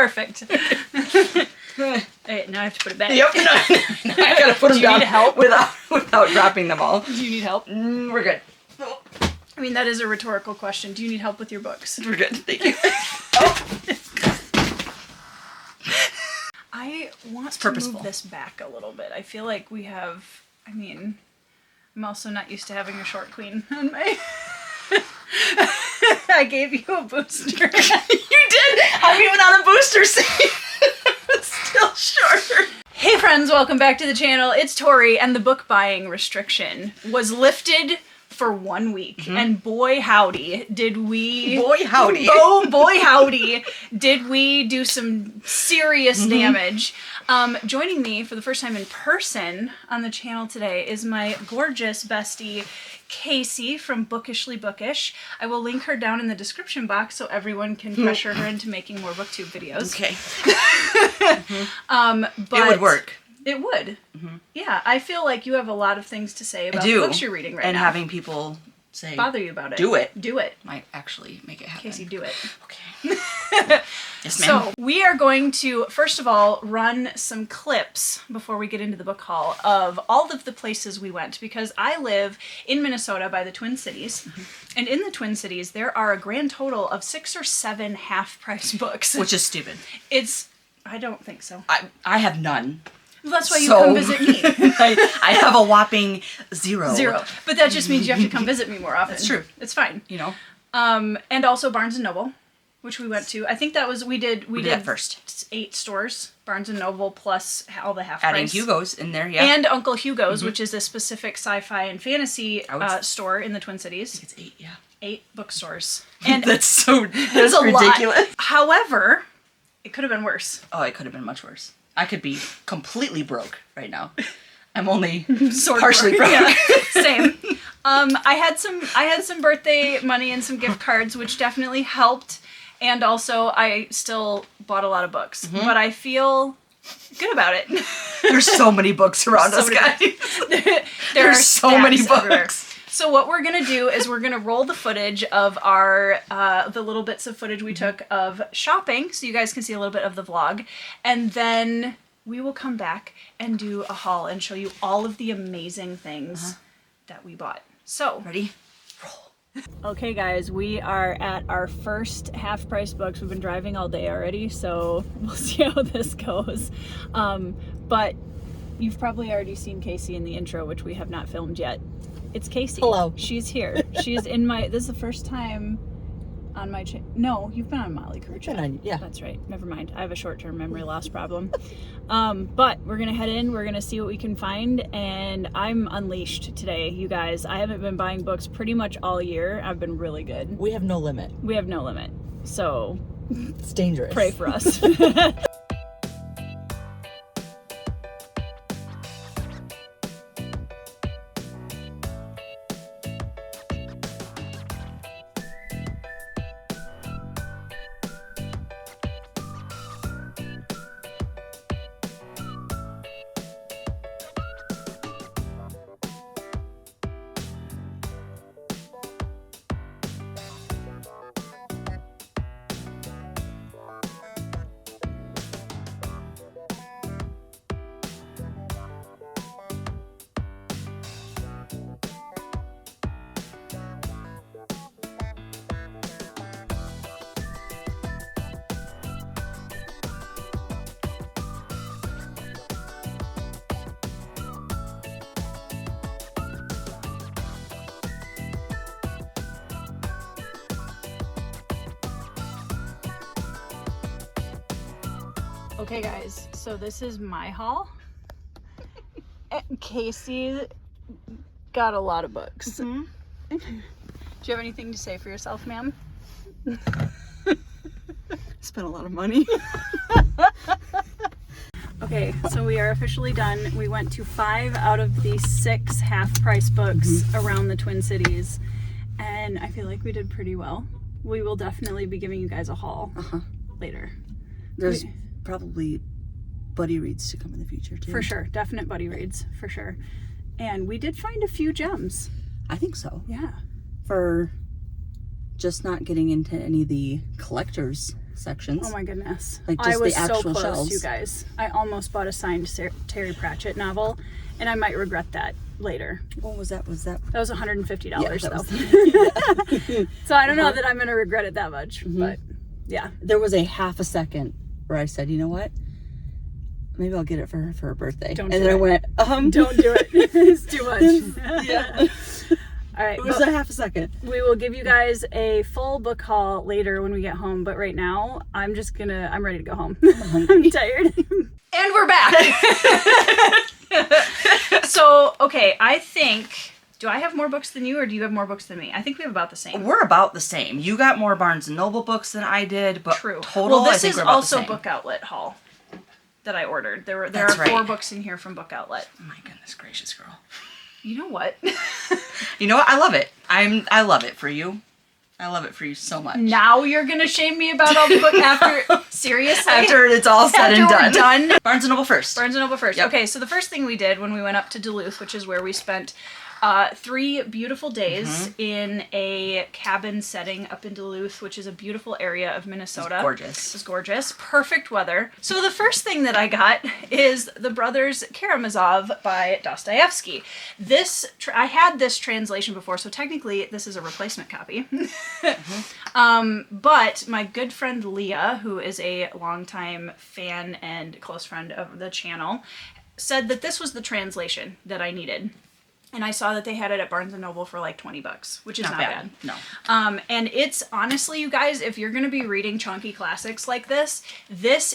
Perfect. Hey, now I have to put it back. Yep. No, I gotta put them Do you down need help? without dropping them all. Do you need help? We're good. I mean, that is a rhetorical question. Do you need help with your books? We're good. Thank you. I want to move this back a little bit. I feel like we have, I mean, I'm also not used to having a short queen on my... I gave you a booster. You did. I'm even on a booster seat. It's still shorter. Hey friends, welcome back to the channel. It's Tori, and the book buying restriction was lifted for 1 week, and boy howdy did we... Boy howdy. Oh boy howdy did we do some serious damage. Joining me for the first time in person on the channel today is my gorgeous bestie, Casey from Bookishly Bookish. I will link her down in the description box so everyone can pressure her into making more booktube videos. Okay. But it would work. It would. Yeah, I feel like you have a lot of things to say about I do. the books you're reading right and now. having people say... Bother you about it. Do it. Do it. Might actually make it happen. Casey, do it. Okay. Yes, ma'am. So, we are going to, first of all, run some clips before we get into the book haul of all of the places we went, because I live in Minnesota by the Twin Cities, and in the Twin Cities there are a grand total of 6 or 7 half-price books. Which is stupid. I don't think so. I have none. Well, that's why you come visit me. I have a whopping 0. 0. But that just means you have to come visit me more often. That's true. It's fine. You know? And also Barnes & Noble, which we went to. I think that was, we did that first. 8 stores, Barnes & Noble plus all the half price. Adding Hugo's in there, yeah. And Uncle Hugo's, which is a specific sci-fi and fantasy store in the Twin Cities. I think it's 8, yeah. 8 bookstores. And that's ridiculous. Lot. However, it could have been worse. Oh, it could have been much worse. I could be completely broke right now. I'm only Sort of partially broke. Yeah, same. I had some birthday money and some gift cards, which definitely helped. And also, I still bought a lot of books. But I feel good about it. There's so many books around us, guys. There are so many books. Everywhere. So what we're gonna do is we're gonna roll the footage of our the little bits of footage we took of shopping, so you guys can see a little bit of the vlog, and then we will come back and do a haul and show you all of the amazing things that we bought. So ready? Roll. Okay guys, we are at our first half-price books. We've been driving all day already, so we'll see how this goes. But you've probably already seen Casey in the intro, which we have not filmed yet. It's Casey. Hello. She's here. She's in my, this is the first time on my no, you've been on Molly Crew Chat. Yeah. That's right. Never mind. I have a short-term memory loss problem. But we're going to head in. We're going to see what we can find. And I'm unleashed today, you guys. I haven't been buying books pretty much all year. I've been really good. We have no limit. We have no limit. So It's dangerous. pray for us. Okay guys, so this is my haul. Casey got a lot of books. Do you have anything to say for yourself, ma'am? Spent a lot of money. Okay, so we are officially done. We went to 5 out of the 6 half-price books around the Twin Cities, and I feel like we did pretty well. We will definitely be giving you guys a haul later. There's probably buddy reads to come in the future too. For sure, definite buddy reads, for sure. And we did find a few gems. I think so. Yeah. For just not getting into any of the collector's sections. Oh my goodness. Like I just was the so actual close, shelves. you guys. I almost bought a signed Terry Pratchett novel, and I might regret that later. What was that? Was that? That was $150 that though. was So I don't know that I'm going to regret it that much, but yeah. There was a half a second where I said, you know what? Maybe I'll get it for her birthday. Don't and do then it. I went, Don't do it. It's too much. Yeah. All right. It was but a half a second. we will give you guys a full book haul later when we get home, but right now I'm ready to go home. I'm tired. And we're back. So, okay, I think, do I have more books than you, or do you have more books than me? I think we have about the same. We're about the same. You got more Barnes & Noble books than I did, but True. total, Well, I this think is we're about also the same. Book Outlet haul that I ordered. There That's are 4 right. books in here from Book Outlet. Oh my goodness gracious, girl. You know what? You know what? I love it. I love it for you. I love it for you so much. Now you're gonna shame me about all the book after, seriously? After it's all said and After done. we're done. Barnes & Noble first. Barnes & Noble first. Yep. Okay, so the first thing we did when we went up to Duluth, which is where we spent 3 beautiful days in a cabin setting up in Duluth, which is a beautiful area of Minnesota. Gorgeous. It was gorgeous. Perfect weather. So the first thing that I got is The Brothers Karamazov by Dostoevsky. I had this translation before, so technically this is a replacement copy. But my good friend Leah, who is a longtime fan and close friend of the channel, said that this was the translation that I needed. And I saw that they had it at Barnes & Noble for like $20, which is not bad. No. And it's honestly, you guys, if you're going to be reading chunky classics like this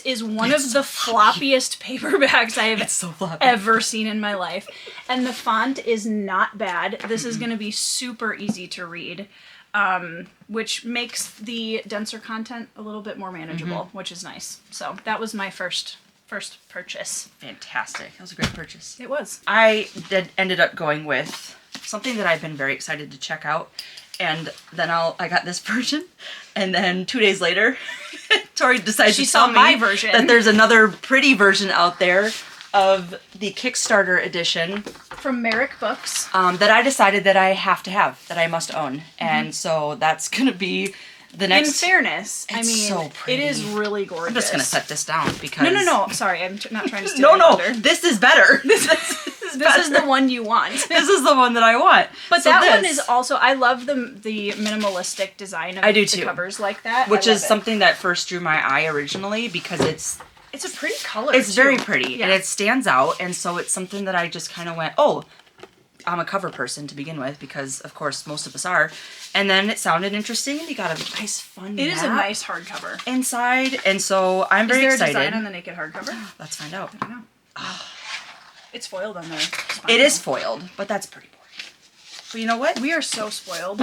is one of the floppiest paperbacks I have It's so floppy. ever seen in my life. And the font is not bad. This is going to be super easy to read, which makes the denser content a little bit more manageable, which is nice. So that was my first purchase. Fantastic. That was a great purchase. It was. I ended up going with something that I've been very excited to check out. And then I got this version. And then 2 days later, Tori decides She to saw tell my me version. that there's another pretty version out there of the Kickstarter edition From Merrick Books. that I decided that I have to have, that I must own. And so that's going to be the next... In fairness, I It's mean, so pretty. it is really gorgeous. I'm just going to set this down because... No. Sorry, I'm not trying to steal No, your thunder. this is better. This This is the one you want. This is the one that I want. But So that this, one is also, I love the minimalistic design of I do the too. covers like that. which I love is it. something that first drew my eye originally because it's It's a pretty color. it's too. very pretty Yeah. and it stands out, and so it's something that I just kind of went, oh, I'm a cover person to begin with because of course most of us are, and then it sounded interesting and you got a nice fun It is a map nice hardcover. inside, and so I'm very Is there excited. a design on the naked hardcover? Let's find out. I don't know. It's foiled on there. It is foiled, but that's pretty boring. But you know what? We are so spoiled.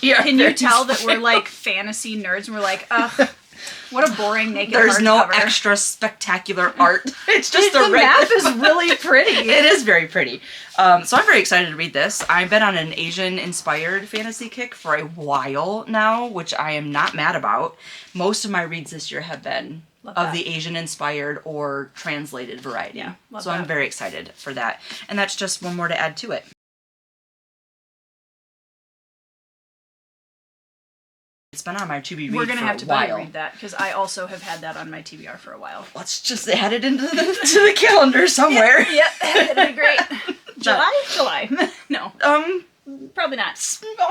We are Can you very tell that we're spoiled. like fantasy nerds and we're like, ugh, what a boring naked There's no hardcover. extra spectacular art. It's just The a regular map is really pretty. It is very pretty. So I'm very excited to read this. I've been on an Asian-inspired fantasy kick for a while now, which I am not mad about. Most of my reads this year have been Love of that. the Asian-inspired or translated variety. Yeah, love so I'm that. very excited for that. And that's just one more to add to it. It's been on my to-be read We're gonna for have a to while. buddy read that because I also have had that on my TBR for a while. Let's just add it into to the calendar somewhere. Yep, that'd be great. July? No, probably not. September.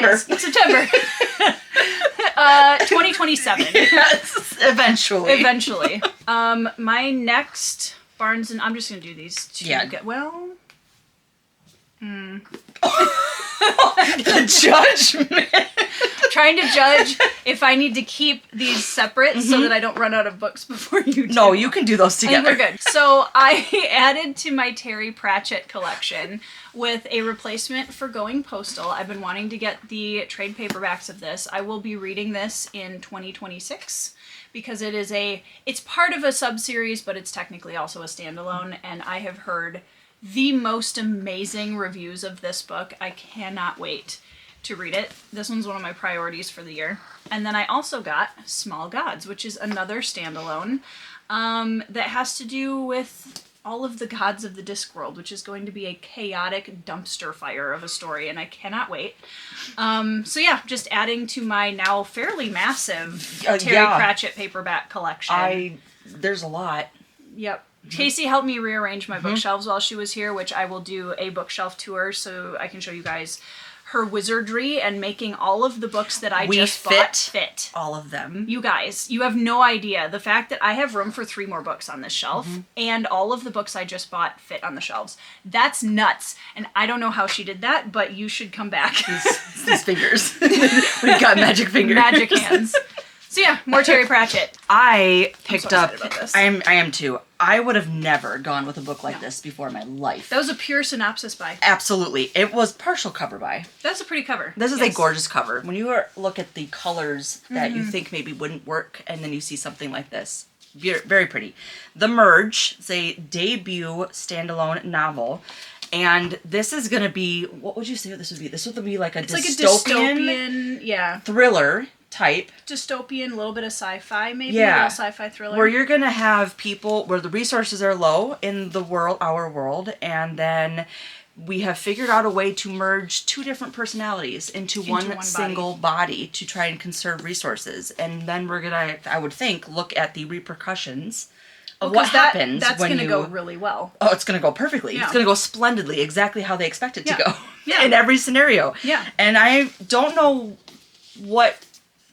August. September. 2027. Yes, eventually. Eventually. My next Barnes and I'm just gonna do these two. Yeah. The judgment. Trying to judge if I need to keep these separate so that I don't run out of books before you do. No, you can do those I think together. we're good. So I added to my Terry Pratchett collection with a replacement for Going Postal. I've been wanting to get the trade paperbacks of this. I will be reading this in 2026 because it's part of a sub-series, but it's technically also a standalone, and I have heard the most amazing reviews of this book. I cannot wait to read it. This one's one of my priorities for the year. And then I also got Small Gods, which is another standalone that has to do with All of the Gods of the Discworld, which is going to be a chaotic dumpster fire of a story, and I cannot wait. So yeah, just adding to my now fairly massive Terry Pratchett paperback collection. There's a lot. Yep. Casey helped me rearrange my bookshelves while she was here, which I will do a bookshelf tour so I can show you guys her wizardry and making all of the books that I just bought fit. All of them. You guys, you have no idea. The fact that I have room for 3 more books on this shelf and all of the books I just bought fit on the shelves. That's nuts. And I don't know how she did that, but you should come back. These fingers. We've got magic fingers. Magic hands. So yeah, more Terry Pratchett. I picked up. About this. I am too. I would have never gone with a book like this before in my life. That was a pure synopsis buy. Absolutely. It was partial cover buy. That's a pretty cover. This is a gorgeous cover. When you look at the colors that you think maybe wouldn't work, and then you see something like this. Very pretty. The Merge is a debut standalone novel. And this is going to be, what would you say this would be? This would be like a dystopian thriller type. Dystopian, a little bit of sci-fi, maybe. Yeah. A little sci-fi thriller. Where you're going to have people where the resources are low in the world, our world, and then we have figured out a way to merge 2 different personalities into one single body to try and conserve resources. And then we're going to, I would think, look at the repercussions of what happens that's when going to go really well. Oh, it's going to go perfectly. Yeah. It's going to go splendidly, exactly how they expect it to go in every scenario. Yeah. And I don't know what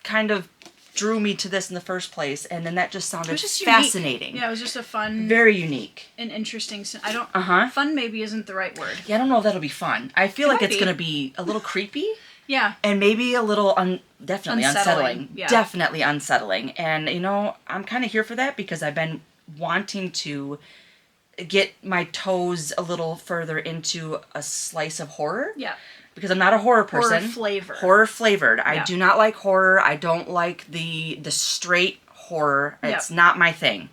kind of drew me to this in the first place, and then that just sounded fascinating. Unique. Yeah, it was just a fun... Very unique. And interesting... I don't... Fun maybe isn't the right word. Yeah, I don't know if that'll be fun. I feel like it's going to be a little creepy. Yeah. And maybe a little definitely unsettling. Yeah. Definitely unsettling. And, you know, I'm kind of here for that because I've been wanting to get my toes a little further into a slice of horror. Yeah. Because I'm not a horror person. Horror flavored. Yeah. I do not like horror. I don't like the straight horror. It's not my thing.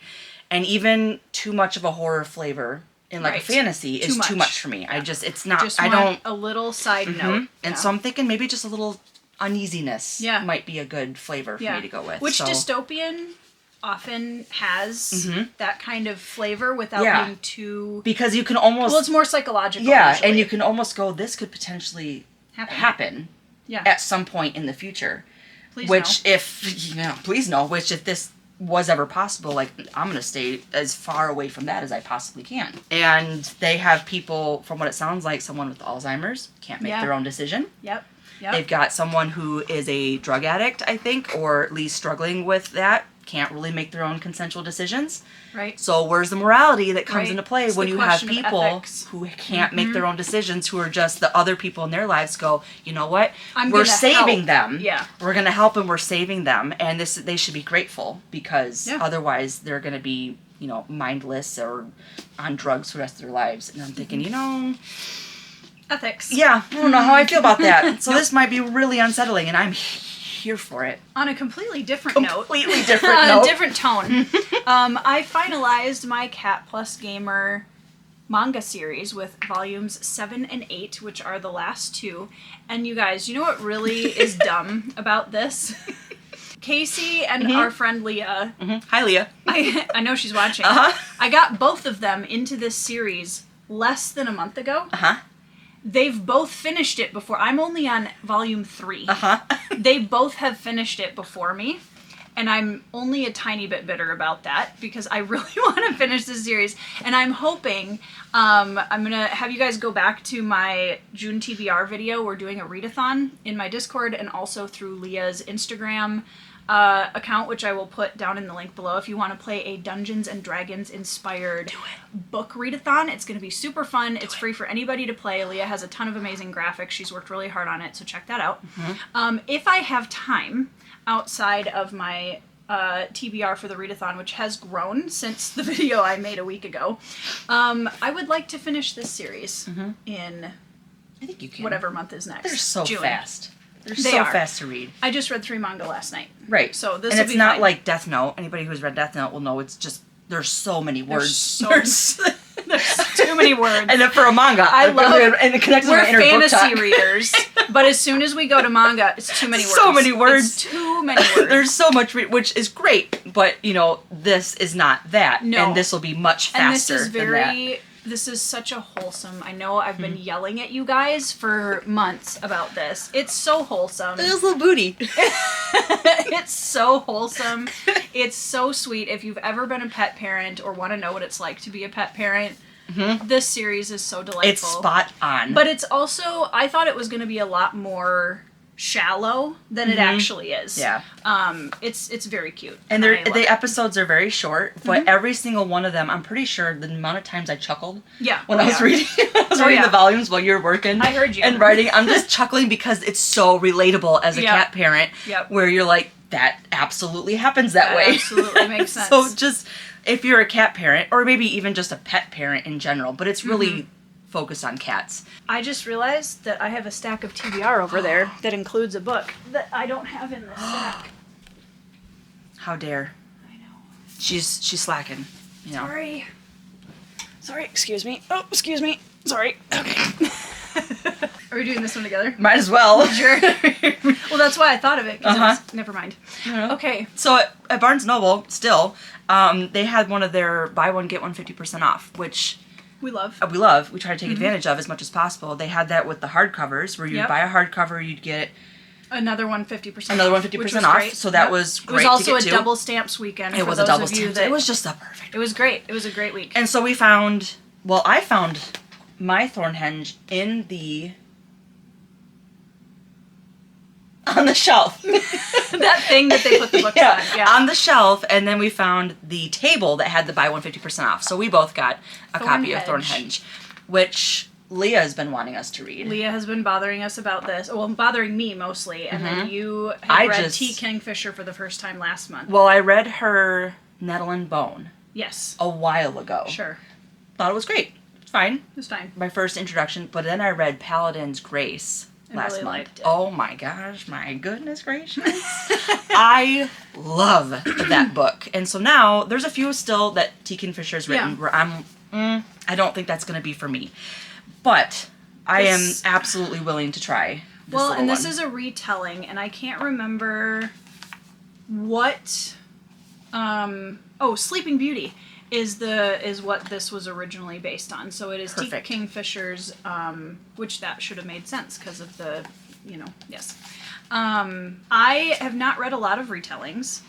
And even too much of a horror flavor in like a fantasy is too much for me. Yeah. It's not, just want a little side note. And so I'm thinking maybe just a little uneasiness might be a good flavor for me to go with. Which dystopian often has that kind of flavor without being too... Because you can almost... Well, it's more psychological. Yeah, usually. and you can almost go, this could potentially happen at some point in the future. Please if this was ever possible, like, I'm going to stay as far away from that as I possibly can. And they have people, from what it sounds like, someone with Alzheimer's can't make their own decision. Yep. They've got someone who is a drug addict, I think, or at least struggling with that, can't really make their own consensual decisions. Right. So where's the morality that comes into play when you have people who can't make their own decisions, who are just the other people in their lives go, you know what? We're saving them. Yeah. We're going to help and we're saving them. And they should be grateful because otherwise they're going to be, you know, mindless or on drugs for the rest of their lives. And I'm thinking, you know... Ethics. Yeah, I don't know how I feel about that. So this might be really unsettling, and I'm here for it. On a completely different note. Completely different note. A different tone. I finalized my Cat Plus Gamer manga series with volumes 7 and 8, which are the last 2. And you guys, you know what really is dumb about this? Casey and our friend Leah. Hi, Leah. I know she's watching. I got both of them into this series less than a month ago. They've both finished it before. I'm only on volume 3. They both have finished it before me. And I'm only a tiny bit bitter about that because I really want to finish this series. And I'm hoping, I'm going to have you guys go back to my June TBR video. We're doing a readathon in my Discord and also through Leah's Instagram account, which I will put down in the link below if you want to play a Dungeons and Dragons inspired book readathon. It's going to be super fun. It's free for anybody to play. Leah has a ton of amazing graphics. She's worked really hard on it, so check that out. If I have time outside of my TBR for the readathon, which has grown since the video I made a week ago, I would like to finish this series in I think you can. Whatever month is next. They're so June. fast. They're so fast to read. I just read 3 manga last night. Right. So this and will it's be not fine. like Death Note. Anybody who's read Death Note will know it's just there's so many words. There's too many words. And then for a manga, I love. And it connects We're with my inner book fantasy talk. readers, but as soon as we go to manga, it's too many words. So many words. It's too many words. There's so much, which is great, but, you know, this is not that. No. And this will be much faster and this is than that. This is such a wholesome. I know I've been yelling at you guys for months about this. It's so wholesome. There's a little booty. It's so wholesome. It's so sweet. If you've ever been a pet parent or want to know what it's like to be a pet parent, this series is so delightful. It's spot on. But it's also, I thought it was going to be a lot more shallow than it actually is. Yeah. It's very cute. And I love the it. episodes are very short, but every single one of them, I'm pretty sure the amount of times I chuckled when I was reading, the volumes while you were working. I heard you. And writing. I'm just chuckling because it's so relatable as a cat parent, where you're like, that absolutely happens that way. Absolutely makes sense. So just, if you're a cat parent, or maybe even just a pet parent in general, but it's really focused on cats. I just realized that I have a stack of TBR over there that includes a book that I don't have in this stack. How dare. I know. She's slacking. You know. Sorry, excuse me. Oh, excuse me. Sorry. Okay. Are we doing this one together? Might as well. Sure. Well, that's why I thought of it. 'Cause it was, never mind. Okay. So at Barnes & Noble, still, they had one of their buy one, get one 50% off, which we love. We try to take advantage of as much as possible. They had that with the hardcovers, where you'd buy a hardcover, you'd get another one 50%. Another one 50% off. Great. So that was great. It was also to get a double stamps weekend. It was a double stamps. It was just perfect. It was great. It was a great week. And so we found. Well, I found my Thornhenge on the shelf. That thing that they put the books on. Yeah. On the shelf, and then we found the table that had the buy one 50% off. So we both got a copy of Thornhenge, which Leah has been wanting us to read. Leah has been bothering us about this. Well, bothering me mostly, and then you had read T. Kingfisher for the first time last month. Well, I read her Nettle and Bone. Yes. A while ago. Sure. Thought it was great. It's fine. It was fine. My first introduction, but then I read Paladin's Grace last really month. liked it. Oh my gosh, my goodness gracious. I love that book. And so now there's a few still that T. Kingfisher's written where I don't think that's going to be for me. But I am absolutely willing to try this Well, and this one. is a retelling, and I can't remember what Sleeping Beauty is what this was originally based on. So it is T. Kingfisher's, which that should have made sense because of the, yes. I have not read a lot of retellings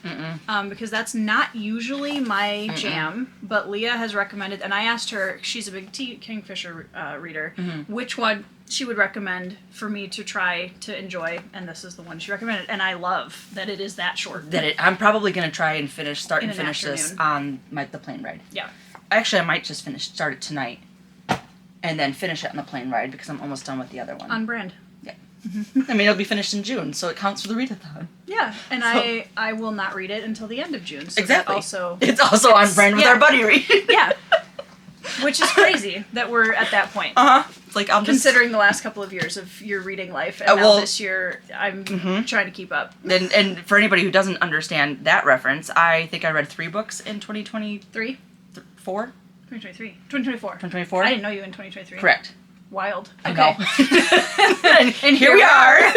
because that's not usually my jam, but Leah has recommended, and I asked her, she's a big T. Kingfisher reader, which one she would recommend for me to try to enjoy, and this is the one she recommended, and I love that it is that short. I'm probably going to try and finish this on the plane ride. Yeah. Actually, I might just start it tonight, and then finish it on the plane ride because I'm almost done with the other one. On brand. Yeah. I mean, it'll be finished in June, so it counts for the readathon. Yeah, and I will not read it until the end of June. So exactly. It's also on brand with our buddy read. Yeah. Which is crazy that we're at that point. It's like I'm considering the last couple of years of your reading life, and now this year I'm trying to keep up. And for anybody who doesn't understand that reference, I think I read 3 books in 2023. 4? 2023. 2024. 2024? I didn't know you in 2023. Correct. Wild. Okay. and here we are.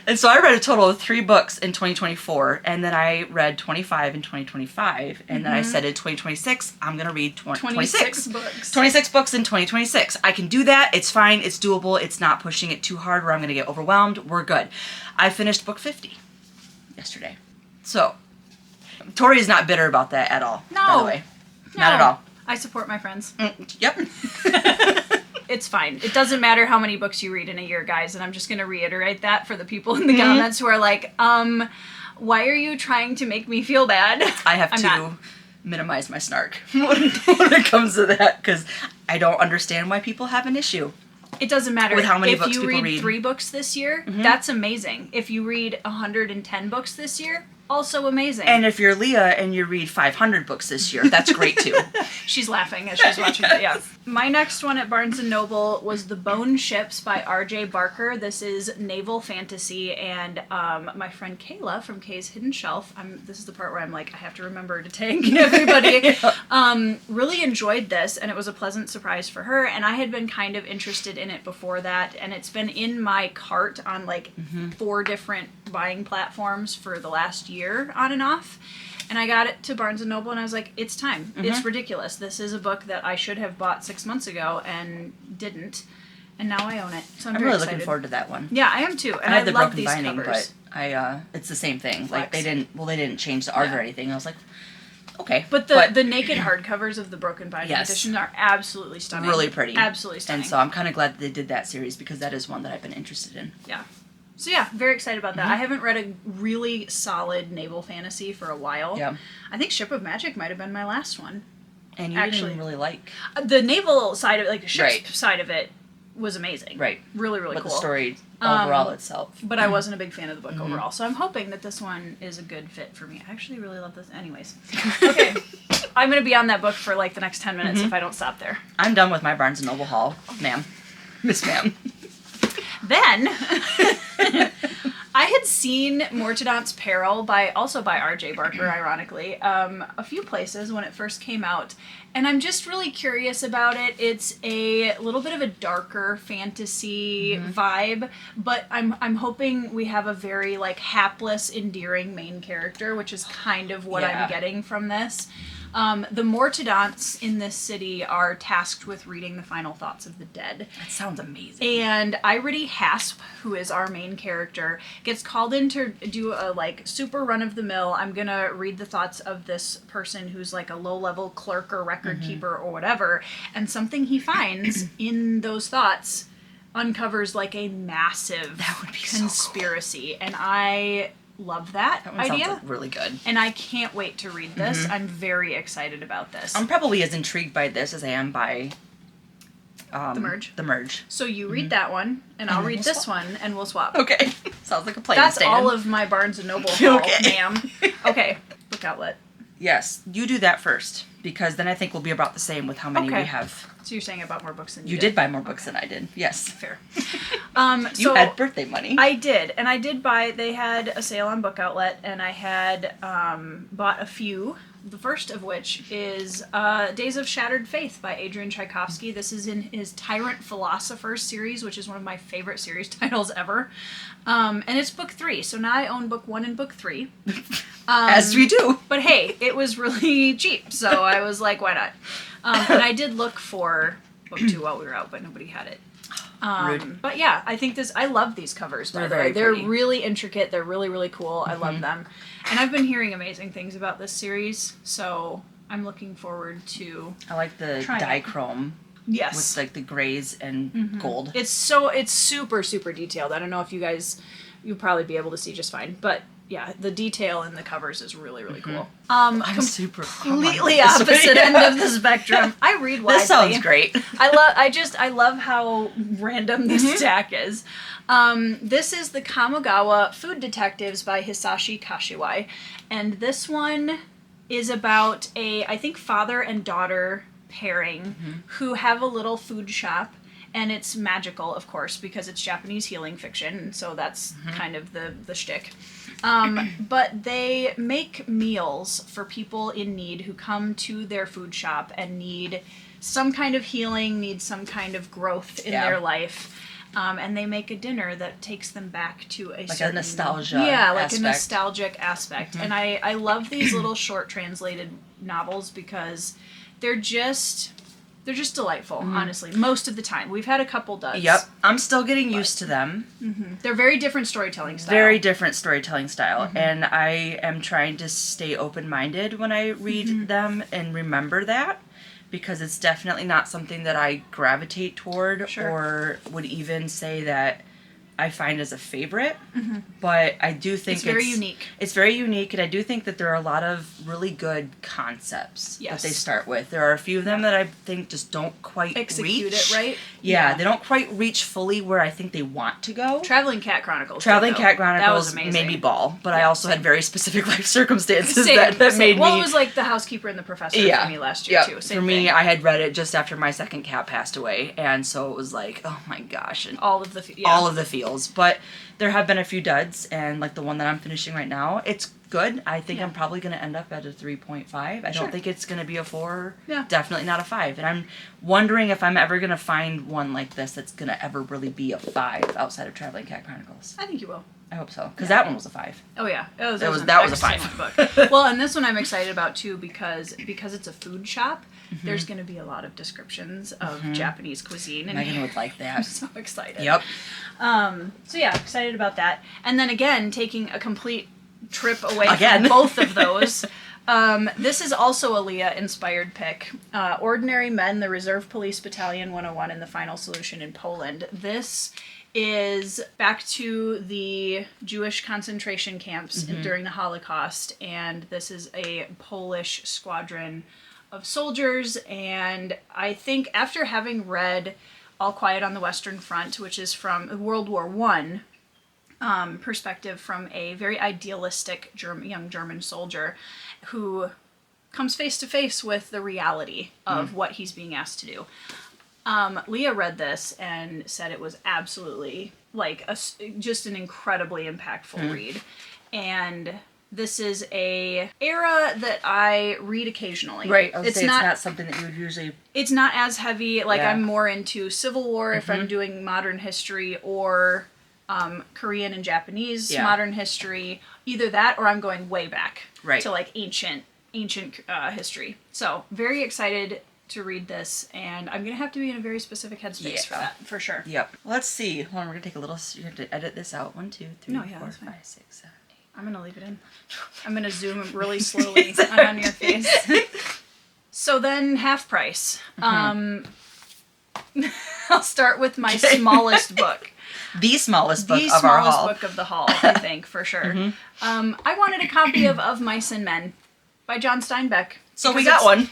And so I read a total of 3 books in 2024, and then I read 25 in 2025, and then I said in 2026, I'm going to read 26 books. 26 books in 2026. I can do that. It's fine. It's doable. It's not pushing it too hard where I'm going to get overwhelmed. We're good. I finished book 50 yesterday. So, Tori is not bitter about that at all, by the way. Not at all. I support my friends. Yep. It's fine. It doesn't matter how many books you read in a year, guys, and I'm just going to reiterate that for the people in the comments who are like, why are you trying to make me feel bad? I have to minimize my snark when it comes to that, because I don't understand why people have an issue. It doesn't matter. With how many books people read. people read. If you read 3 books this year, that's amazing. If you read 110 books this year, Also amazing. And if you're Leah and you read 500 books this year, that's great too. She's laughing as she's watching it, yeah. My next one at Barnes & Noble was The Bone Ships by R.J. Barker. This is naval fantasy, and my friend Kayla from Kay's Hidden Shelf, this is the part where I'm like, I have to remember to thank everybody, really enjoyed this, and it was a pleasant surprise for her, and I had been kind of interested in it before that, and it's been in my cart on like 4 different buying platforms for the last year on and off. And I got it to Barnes & Noble and I was like, it's time. It's ridiculous. This is a book that I should have bought 6 months ago and didn't. And now I own it. So I'm very really excited. looking forward to that one. Yeah, I am too. And I have the love broken these binding, covers. but it's the same thing. Like Flex. they didn't change the art or anything. I was like, okay. But the naked hardcovers of the broken binding Yes. edition are absolutely stunning. Really pretty. Absolutely stunning. And so I'm kind of glad that they did that series because that is one that I've been interested in. Yeah. So yeah, very excited about that. I haven't read a really solid naval fantasy for a while. Yeah. I think Ship of Magic might have been my last one. And you didn't really like. The naval side of it, like the ship's Right. side of it, was amazing. Right. Really, really But cool. the story overall itself. But I wasn't a big fan of the book overall. So I'm hoping that this one is a good fit for me. I actually really love this. Anyways. Okay. I'm going to be on that book for like the next 10 minutes if I don't stop there. I'm done with my Barnes & Noble haul, ma'am. Miss ma'am. Then I had seen Mortadant's Peril by R.J. Barker, ironically, a few places when it first came out, and I'm just really curious about it. It's a little bit of a darker fantasy vibe, but I'm hoping we have a very like hapless, endearing main character, which is kind of what I'm getting from this. The Mortadants in this city are tasked with reading the final thoughts of the dead. That sounds amazing. And Iredy Hasp, who is our main character, gets called in to do a like super run-of-the-mill, I'm gonna read the thoughts of this person who's like a low-level clerk or record keeper or whatever, and something he finds in those thoughts uncovers like a massive conspiracy. And I love that That one idea. sounds like really good. And I can't wait to read this. I'm very excited about this. I'm probably as intrigued by this as I am by The Merge. The Merge. So you read that one, and I'll read this one, and we'll swap. Okay. Sounds like a plan. That's Stan. all of my Barnes & Noble haul, Okay. ma'am. Okay, book outlet. Yes, you do that first because then I think we'll be about the same with how many we have. So you're saying I bought more books than You did buy more books than I did. Yes. Fair. You So had birthday money. I did, and I did buy. They had a sale on Book Outlet, and I had bought a few. The first of which is Days of Shattered Faith by Adrian Tchaikovsky. This is in his Tyrant Philosopher series, which is one of my favorite series titles ever. And it's book 3, so now I own book 1 and book 3. As we do. But hey, it was really cheap, so I was like, why not? And I did look for book 2 while we were out, but nobody had it. Rude. But yeah, I think I love these covers. By They're the way, very they're pretty. really intricate. They're really, really cool. I love them, and I've been hearing amazing things about this series. So I'm looking forward to. I like the Try it. dichrome Yes, with like the grays and gold. it's super, super detailed. I don't know if you'll probably be able to see just fine, but yeah, the detail in the covers is really, really cool. I'm super Completely opposite end of the spectrum. I read widely. This sounds great. I love how random this stack is. This is the Kamogawa Food Detectives by Hisashi Kashiwai, and this one is about I think father and daughter pairing who have a little food shop. And it's magical, of course, because it's Japanese healing fiction, so that's kind of the shtick. But they make meals for people in need who come to their food shop and need some kind of healing, need some kind of growth in their life. And they make a dinner that takes them back to a certain... a nostalgia like a aspect. nostalgic aspect. And I love these little short translated novels because they're just delightful, honestly, most of the time. We've had a couple duds. Yep. I'm still getting used to them. They're very different storytelling style. Very different storytelling style. And I am trying to stay open-minded when I read them and remember that. Because it's definitely not something that I gravitate toward or would even say that I find as a favorite, but I do think It's very unique. It's very unique, and I do think that there are a lot of really good concepts that they start with. There are a few of them that I think just don't quite execute reach. it right. Yeah, they don't quite reach fully where I think they want to go. Traveling Cat Chronicles. Traveling Cat Chronicles that was amazing. made me bawl, but I also had very specific life circumstances Same, that made me. Well, it was like The Housekeeper and the Professor for me last year too. Same for me, thing. I had read it just after my second cat passed away, and so it was like, oh my gosh, and all of the feels. But there have been a few duds, and like the one that I'm finishing right now, it's good. I think I'm probably going to end up at a 3.5. I don't think it's going to be a 4. Yeah. Definitely not a 5. And I'm wondering if I'm ever going to find one like this that's going to ever really be a 5 outside of Traveling Cat Chronicles. I think you will. I hope so, because that one was a 5. Oh yeah, that was a 5. Book. Well, and this one I'm excited about too because it's a food shop. There's going to be a lot of descriptions of Japanese cuisine, and Megan would like that. I'm so excited. Yep. So yeah, excited about that. And then again, taking a complete trip away Again. from both of those. This is also a Leah-inspired pick. Ordinary Men, the Reserve Police Battalion 101 and the Final Solution in Poland. This is back to the Jewish concentration camps during the Holocaust, and this is a Polish squadron of soldiers, and I think after having read All Quiet on the Western Front, which is from World War I, perspective from a very idealistic young German soldier who comes face to face with the reality of what he's being asked to do. Leah read this and said it was absolutely like just an incredibly impactful read. And this is a era that I read occasionally. Right. It's not something that you would usually. It's not as heavy. Like I'm more into Civil War if I'm doing modern history, or Korean and Japanese modern history. Either that, or I'm going way back to like ancient history. So very excited to read this, and I'm gonna have to be in a very specific headspace for that, for sure. Yep. Let's see. Hold on, we're gonna take a little. You have to edit this out. 1, 2, 3, 4, 5, 6, 7, 8. I'm gonna leave it in. I'm gonna zoom really slowly on your face. So then, half price. I'll start with my smallest book. The smallest book the of our smallest haul. book of the haul, I think, for sure. I wanted a copy of Mice and Men by John Steinbeck. So we got one.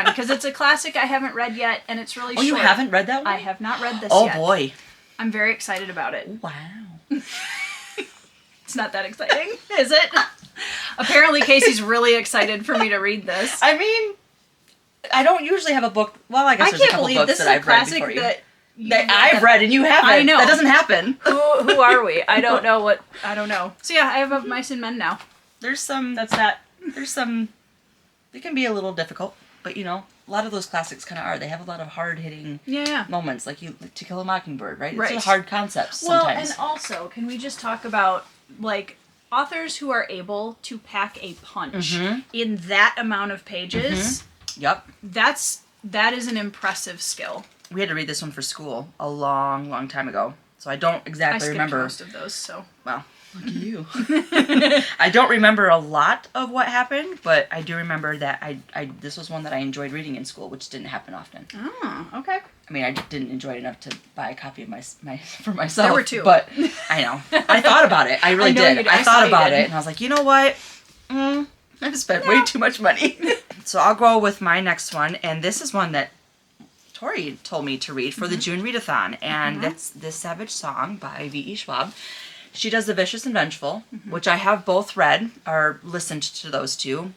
Because it's a classic I haven't read yet, and it's really short. Oh, you haven't read that one? I have not read this yet. Oh, boy. I'm very excited about it. Wow. It's not that exciting, is it? Apparently Casey's really excited for me to read this. I mean, I don't usually have a book. Well, I guess there's a couple books that I've read before you. That I've read and you haven't. I know. That doesn't happen. Who are we? I don't know. So yeah, I have Mice and Men now. There's some. That's that. There's some. They can be a little difficult, but a lot of those classics kind of are. They have a lot of hard-hitting moments, like To Kill a Mockingbird, right? It's a hard concept sometimes. Well, and also, can we just talk about, like, authors who are able to pack a punch in that amount of pages? Yep. That is an impressive skill. We had to read this one for school a long, long time ago, so I don't exactly remember. most of those, so. Well, look at you. I don't remember a lot of what happened, but I do remember that this was one that I enjoyed reading in school, which didn't happen often. Oh, okay. I mean, I didn't enjoy it enough to buy a copy of my for myself. There were 2. But I know. I thought about it. I really did. I thought about it, and I was like, you know what? I've spent way too much money. So I'll go with my next one, and this is one that Tori told me to read for the June Readathon, and that's This Savage Song by V.E. Schwab. She does The Vicious and Vengeful, which I have both read or listened to those two.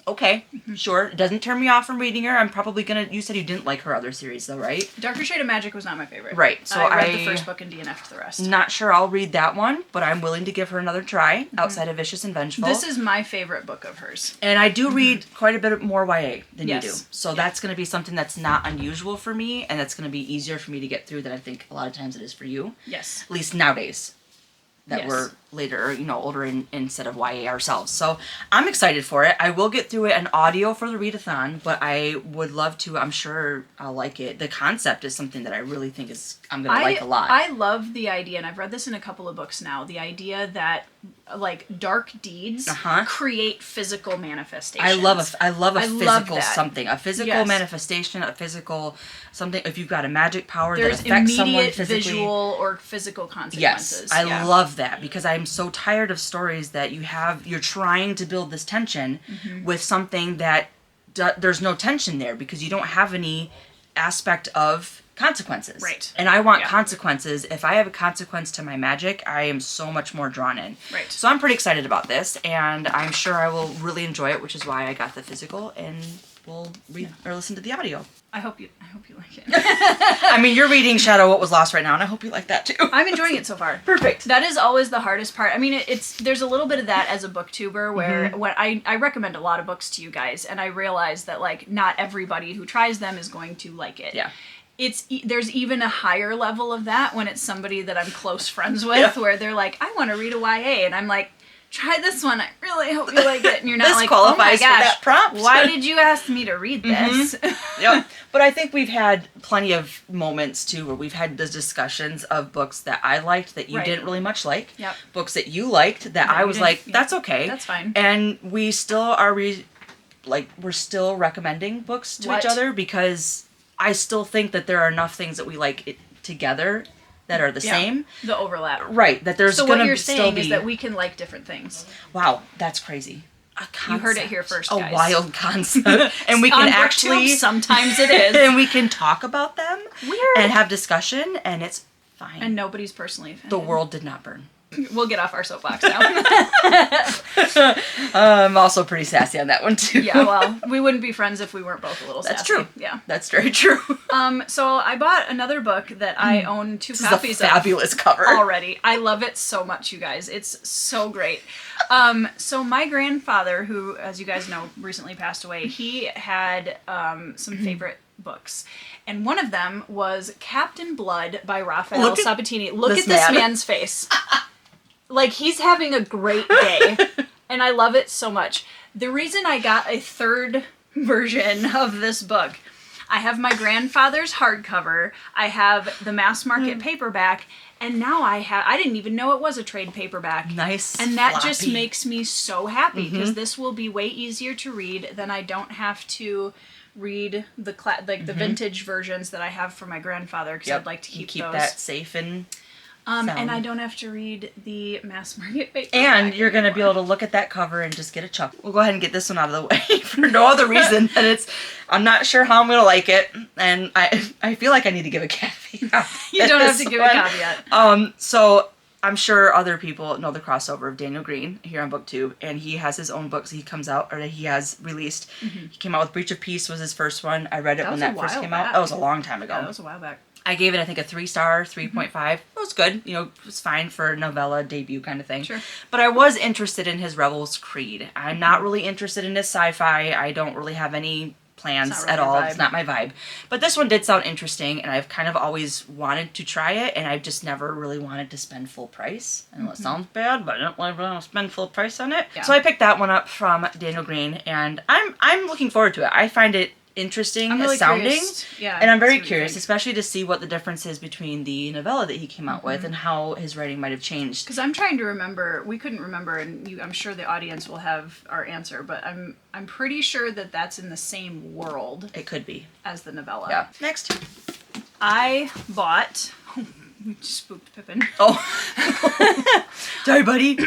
Okay, sure. It doesn't turn me off from reading her. I'm probably gonna. You said you didn't like her other series, though, right? Darker Shade of Magic was not my favorite. Right. So I read the first book and DNF'd the rest. Not sure I'll read that one, but I'm willing to give her another try outside of Vicious and Vengeful. This is my favorite book of hers. And I do read quite a bit more YA than you do. Yes. So that's going to be something that's not unusual for me, and that's going to be easier for me to get through than I think a lot of times it is for you. Yes. At least nowadays. That Yes. we're later, older instead of YA ourselves. So I'm excited for it. I will get through it in audio for the readathon, but I would love to. I'm sure I'll like it. The concept is something that I really think I'm going to like a lot. I love the idea, and I've read this in a couple of books now, the idea that like dark deeds create physical manifestations. I love a physical that. something, a physical manifestation, a physical something. If you've got a magic power There's that affects someone immediate physically, visual or physical consequences. yes, I love that, because I'm so tired of stories that you're trying to build this tension with something that there's no tension there because you don't have any aspect of consequences. Right. And I want consequences. If I have a consequence to my magic, I am so much more drawn in. Right. So I'm pretty excited about this, and I'm sure I will really enjoy it, which is why I got the physical, and we'll read or listen to the audio. I hope you like it. I mean, you're reading Shadow What Was Lost right now, and I hope you like that too. I'm enjoying it so far. Perfect. That is always the hardest part. I mean, there's a little bit of that as a booktuber where when I recommend a lot of books to you guys, and I realize that like not everybody who tries them is going to like it. Yeah. There's even a higher level of that when it's somebody that I'm close friends with, where they're like, I want to read a YA, and I'm like, try this one. I really hope you like it. And you're not this like, qualifies oh my gosh, for that prompt. why did you ask me to read this? Yep. But I think we've had plenty of moments too where we've had the discussions of books that I liked that you didn't really much like. Yep. Books that you liked that I was like, that's okay. That's fine. And we still are we're still recommending books to each other because I still think that there are enough things that we like together that are the same. The overlap. Right. That there's So going what to you're still saying be... is that we can like different things. Wow, that's crazy. You heard it here first, a guys. wild concept, and we can actually sometimes it is, and we can talk about them Weird. and have discussion, and it's fine. And nobody's personally offended. The world did not burn. We'll get off our soapbox now. I'm also pretty sassy on that one too. Yeah, well, we wouldn't be friends if we weren't both a little sassy. That's true. Yeah, that's very true. So I bought another book that I own two copies of. Fabulous cover already. I love it so much, you guys. It's so great. So my grandfather, who, as you guys know, recently passed away, he had some favorite books. And one of them was Captain Blood by Raphael Sabatini. Look at this man's face. Like, he's having a great day. And I love it so much. The reason I got a third version of this book, I have my grandfather's hardcover, I have the mass market paperback, and now I didn't even know it was a trade paperback. Nice. And that just makes me so happy, because this will be way easier to read than I don't have to read the the vintage versions that I have for my grandfather, because I'd like to keep those. That safe and and I don't have to read the mass market paperback. And you're going to be able to look at that cover and just get a chuckle. We'll go ahead and get this one out of the way for no other reason than I'm not sure how I'm going to like it, and I feel like I need to give a caveat. You don't have to give a caveat. So I'm sure other people know the crossover of Daniel Green here on BookTube, and he has his own books he has released. He came out with Breach of Peace was his first one. I read it when that first came out. That was a long time ago. Yeah, that was a while back. I gave it, I think, a 3-star, 3.5. It was good. You know, it was fine for a novella debut kind of thing. Sure. But I was interested in his Rebel's Creed. I'm not really interested in his sci-fi. I don't really have any plans at all. It's not my vibe. But this one did sound interesting, and I've kind of always wanted to try it, and I've just never really wanted to spend full price. I know it sounds bad, but I don't really want to spend full price on it. Yeah. So I picked that one up from Daniel Green, and I'm looking forward to it. I find it interesting sounding, and I'm very curious, especially to see what the difference is between the novella that he came out with and how his writing might have changed. Because I'm trying to remember, we couldn't remember, and I'm sure the audience will have our answer, but I'm pretty sure that that's in the same world. It could be as the novella. Yeah. Next, I bought. We just spooked Pippin. Oh, sorry, buddy.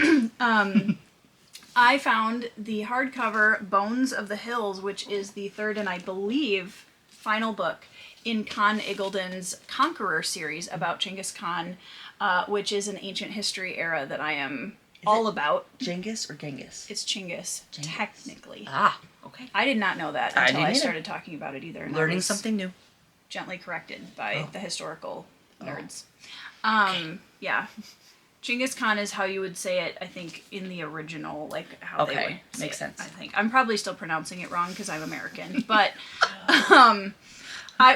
I found the hardcover Bones of the Hills, which is the third and I believe final book in Khan Iggulden's Conqueror series about Genghis Khan, which is an ancient history era that I am all about. Genghis or Genghis? It's Chinggis, technically. Ah, okay. I did not know that until I started talking about it either. Learning something new. Gently corrected by the historical nerds. Okay. Yeah. Genghis Khan is how you would say it, I think, in the original, like how they would say makes sense. I think I'm probably still pronouncing it wrong because I'm American, but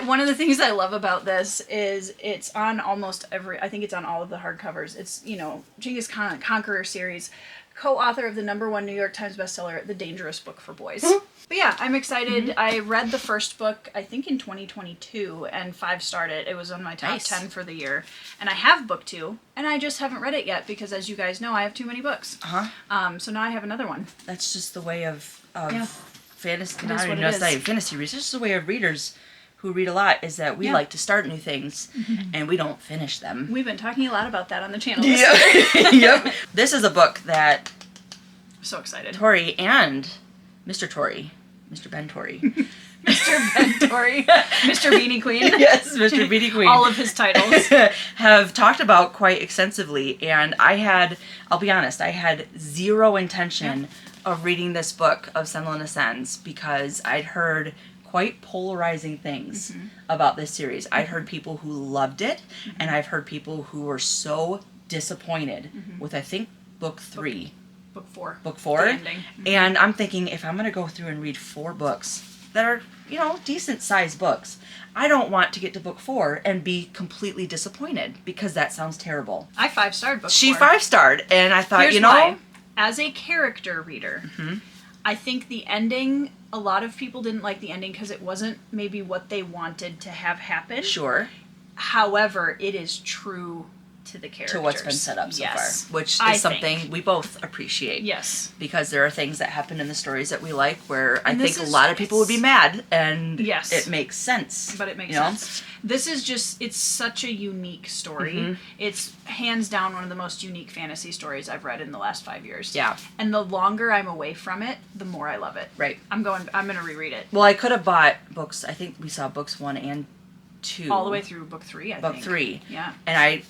one of the things I love about this is it's on almost every. I think it's on all of the hardcovers. It's Genghis Khan Conqueror series, co-author of the #1 New York Times bestseller, The Dangerous Book for Boys. But yeah, I'm excited. I read the first book, I think in 2022, and 5-starred it. It was on my top 10 for the year. And I have book 2, and I just haven't read it yet because, as you guys know, I have too many books. So now I have another one. That's just the way of fantasy. It is what it It's is. not even fantasy readers. It's just the way of readers who read a lot. Is that we like to start new things and we don't finish them. We've been talking a lot about that on the channel this year. Yep. This is a book that I'm so excited. Tori and Mr. Ben Tori. Mr. Ben Tori, Mr. Beanie Queen. Yes, Mr. Beanie Queen. All of his titles. Have talked about quite extensively. And I'll be honest, I had zero intention of reading this book of Senlin Ascends because I'd heard quite polarizing things about this series. I'd heard people who loved it, and I've heard people who were so disappointed with, I think, book 3. Book 4. Book 4. The ending. And I'm thinking, if I'm going to go through and read 4 books that are, decent sized books, I don't want to get to book 4 and be completely disappointed because that sounds terrible. I 5-starred book 4. She 5-starred, and I thought, Here's why. As a character reader, I think the ending, a lot of people didn't like the ending because it wasn't maybe what they wanted to have happen. Sure. However, it is true to the characters. To what's been set up so far, which I is something think. we both appreciate. Yes. Because there are things that happen in the stories that we like where I And think this a is- lot of people would be mad, and Yes. it makes sense. But it makes you know? sense. This is it's such a unique story. It's hands down one of the most unique fantasy stories I've read in the last 5 years. Yeah. And the longer I'm away from it, the more I love it. Right. I'm gonna reread it. Well, I could have bought books. I think we saw books 1 and 2. All the way through book 3, I think. Book 3. Yeah. And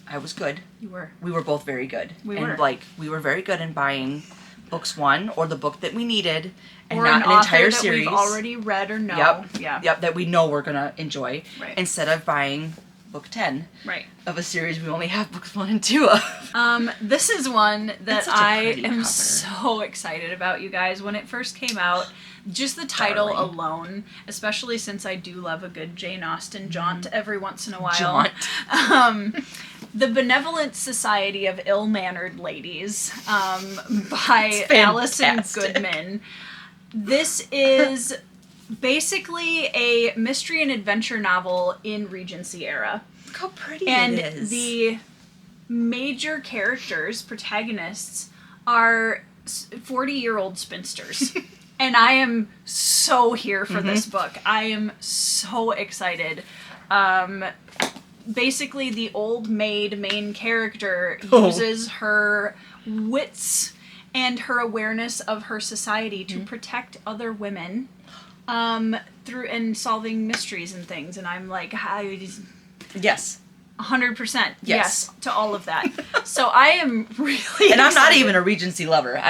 I was good. You were. We were both very good. We and were. We were very good in buying books 1 or the book that we needed, and Or not an an author entire that series. we've already read or know. Yep. Yeah. Yep. That we know we're gonna enjoy. Right. Instead of buying book 10 Right. of a series we only have books 1 and 2 of. This is one that such a I pretty am cover. so excited about, you guys. When it first came out, just the title Darling. alone, especially since I do love a good Jane Austen jaunt every once in a while. Jaunt. The Benevolent Society of Ill-Mannered Ladies by It's Alison fantastic. Goodman. This is basically a mystery and adventure novel in Regency era. Look how pretty And it is. the major characters, protagonists, are 40-year-old spinsters. And I am so here for this book. I am so excited. Basically, the old maid main character uses her wits and her awareness of her society to protect other women through and solving mysteries and things. And I'm like, Yes. 100% Yes. to all of that. So I am really And I'm not excited. even a Regency lover.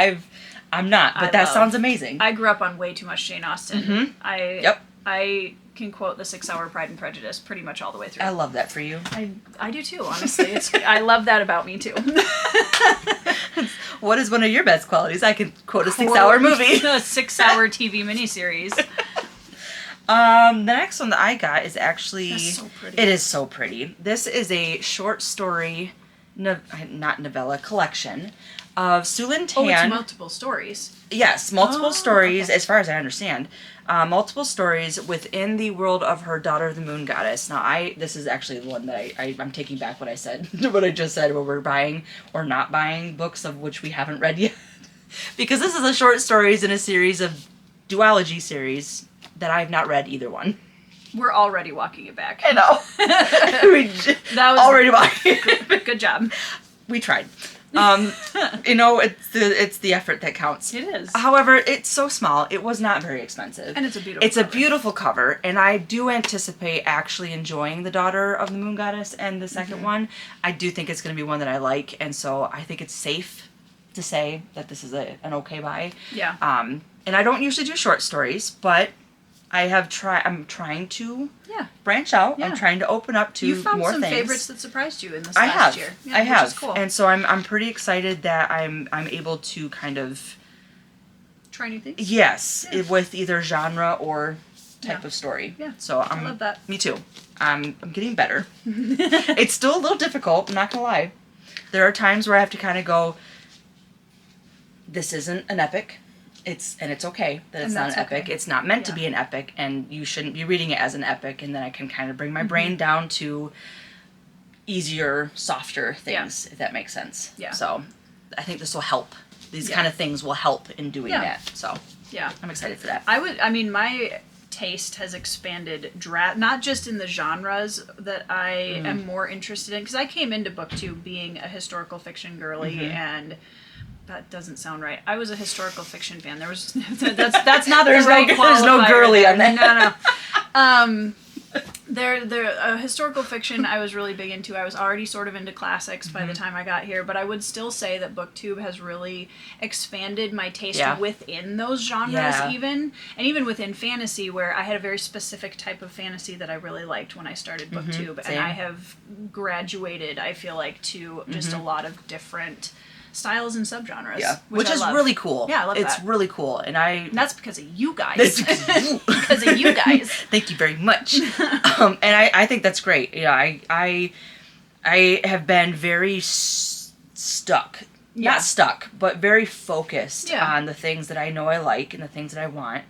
I'm not, but that sounds amazing. I grew up on way too much Jane Austen. Yep. I can quote the 6 Hour Pride and Prejudice pretty much all the way through. I love that for you. I do too, honestly. I love that about me too. What is one of your best qualities? I can quote a 6-hour movie. A 6-hour TV miniseries. The next one that I got is actually... That's so pretty. It is so pretty. This is a short story, not novella, collection of Sulin Tan. Oh, it's multiple stories. Yes, multiple Oh, stories, okay. as far as I understand. Multiple stories within the world of her daughter, the Moon Goddess. Now, this is actually the one that I'm taking back what I said, what I just said, where we're buying or not buying books of which we haven't read yet. Because this is a short stories in a series of duology series that I've not read either one. We're already walking it back. I know. That was already buying it. good job. We tried. It's the effort that counts. It is. However, it's so small. It was not very expensive. And it's a beautiful It's cover. a beautiful cover, and I do anticipate actually enjoying the Daughter of the Moon Goddess and the second one. I do think it's going to be one that I like, and so I think it's safe to say that this is an okay buy. Yeah. And I don't usually do short stories, but I'm trying to branch out. Yeah. I'm trying to open up to You found more some things. favorites that surprised you in this I last have. year. I which have. is cool. And so I'm pretty excited that I'm able to kind of Try new things. yes, with either genre or type Yeah. of story. Yeah. So I love that. Me too. I'm getting better. It's still a little difficult, I'm not gonna lie. There are times where I have to kind of go, this isn't an epic. It's okay that it's And not an that's epic. okay. It's not meant to be an epic, and you shouldn't be reading it as an epic. And then I can kind of bring my brain down to easier, softer things, if that makes sense. Yeah. So I think this will help. These kind of things will help in doing that. So Yeah. I'm excited for that. I mean, my taste has expanded not just in the genres that I am more interested in, because I came into booktube being a historical fiction girly, and that doesn't sound right. I was a historical fiction fan. There was that's not There's the right there's no qualifier girly there. on that. No. There historical fiction I was really big into. I was already sort of into classics by the time I got here, but I would still say that booktube has really expanded my taste within those genres, even within fantasy, where I had a very specific type of fantasy that I really liked when I started booktube, and I have graduated, I feel like, to just a lot of different styles and subgenres. Yeah, which is love. really cool. Yeah, I love it's that. really cool, and That's because of you guys. That's because of you. Because of you guys. Thank you very much. And I think that's great. Yeah, I have been very stuck. Yeah. Not stuck, but very focused Yeah. on the things that I know I like and the things that I want,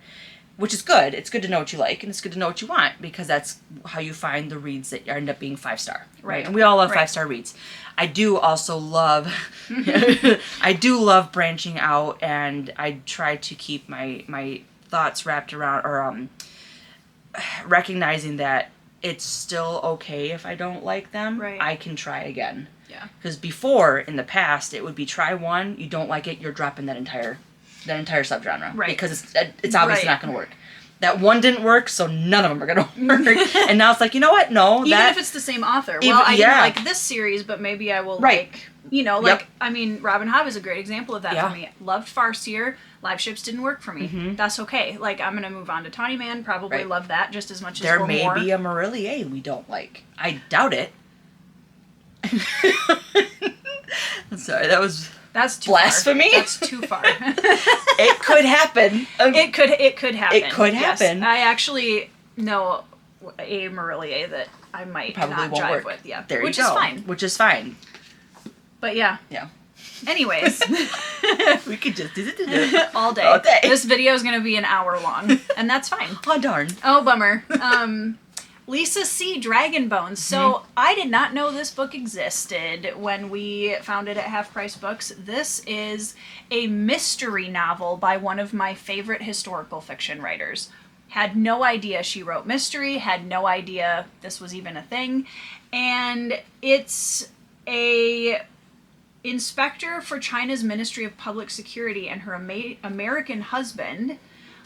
which is good. It's good to know what you like, and it's good to know what you want, because that's how you find the reads that end up being 5-star. Right. And we all love 5-star reads. I do also love, I do love branching out, and I try to keep my thoughts wrapped around, or recognizing that it's still okay if I don't like them. Right. I can try again. Yeah. Because before, in the past, it would be try one, you don't like it, you're dropping that entire subgenre. Right. Because it's obviously not going to work. That one didn't work, so none of them are going to work. And now it's like, you know what? No. Even if it's the same author. Well, I didn't like this series, but maybe I will like, I mean, Robin Hobb is a great example of that for me. Loved Farseer. Live ships didn't work for me. That's okay. Like, I'm going to move on to Tawny Man. Probably love that just as much as there may be a Marillier we don't like. I doubt it. I'm sorry, that's too blasphemy. Far. That's too far. It could happen. It could happen. It could happen. Yes. I actually know a Marillier that I might probably not won't drive work with. Yeah, there which you go. is fine. Which is fine. But yeah. Anyways, we could just do it all day. All day. This video is going to be an hour long, and that's fine. Oh darn. Oh bummer. Lisa C. Dragon Bones. So I did not know this book existed when we found it at Half Price Books. This is a mystery novel by one of my favorite historical fiction writers. Had no idea she wrote mystery, had no idea this was even a thing. And it's a inspector for China's Ministry of Public Security and her American husband,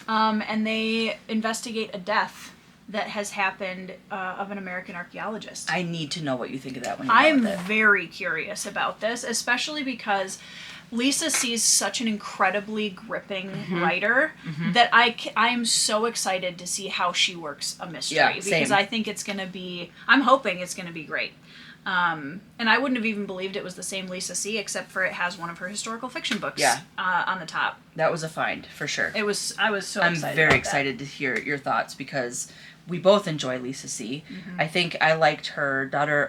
and they investigate a death that has happened of an American archaeologist. I need to know what you think of that one. I'm very curious about this, especially because Lisa sees such an incredibly gripping writer that I'm so excited to see how she works a mystery, because I think it's going to be, I'm hoping it's going to be great. And I wouldn't have even believed it was the same Lisa C, except for it has one of her historical fiction books on the top. That was a find, for sure. I was so excited. I'm very excited to hear your thoughts, because we both enjoy Lisa C. I think I liked her daughter.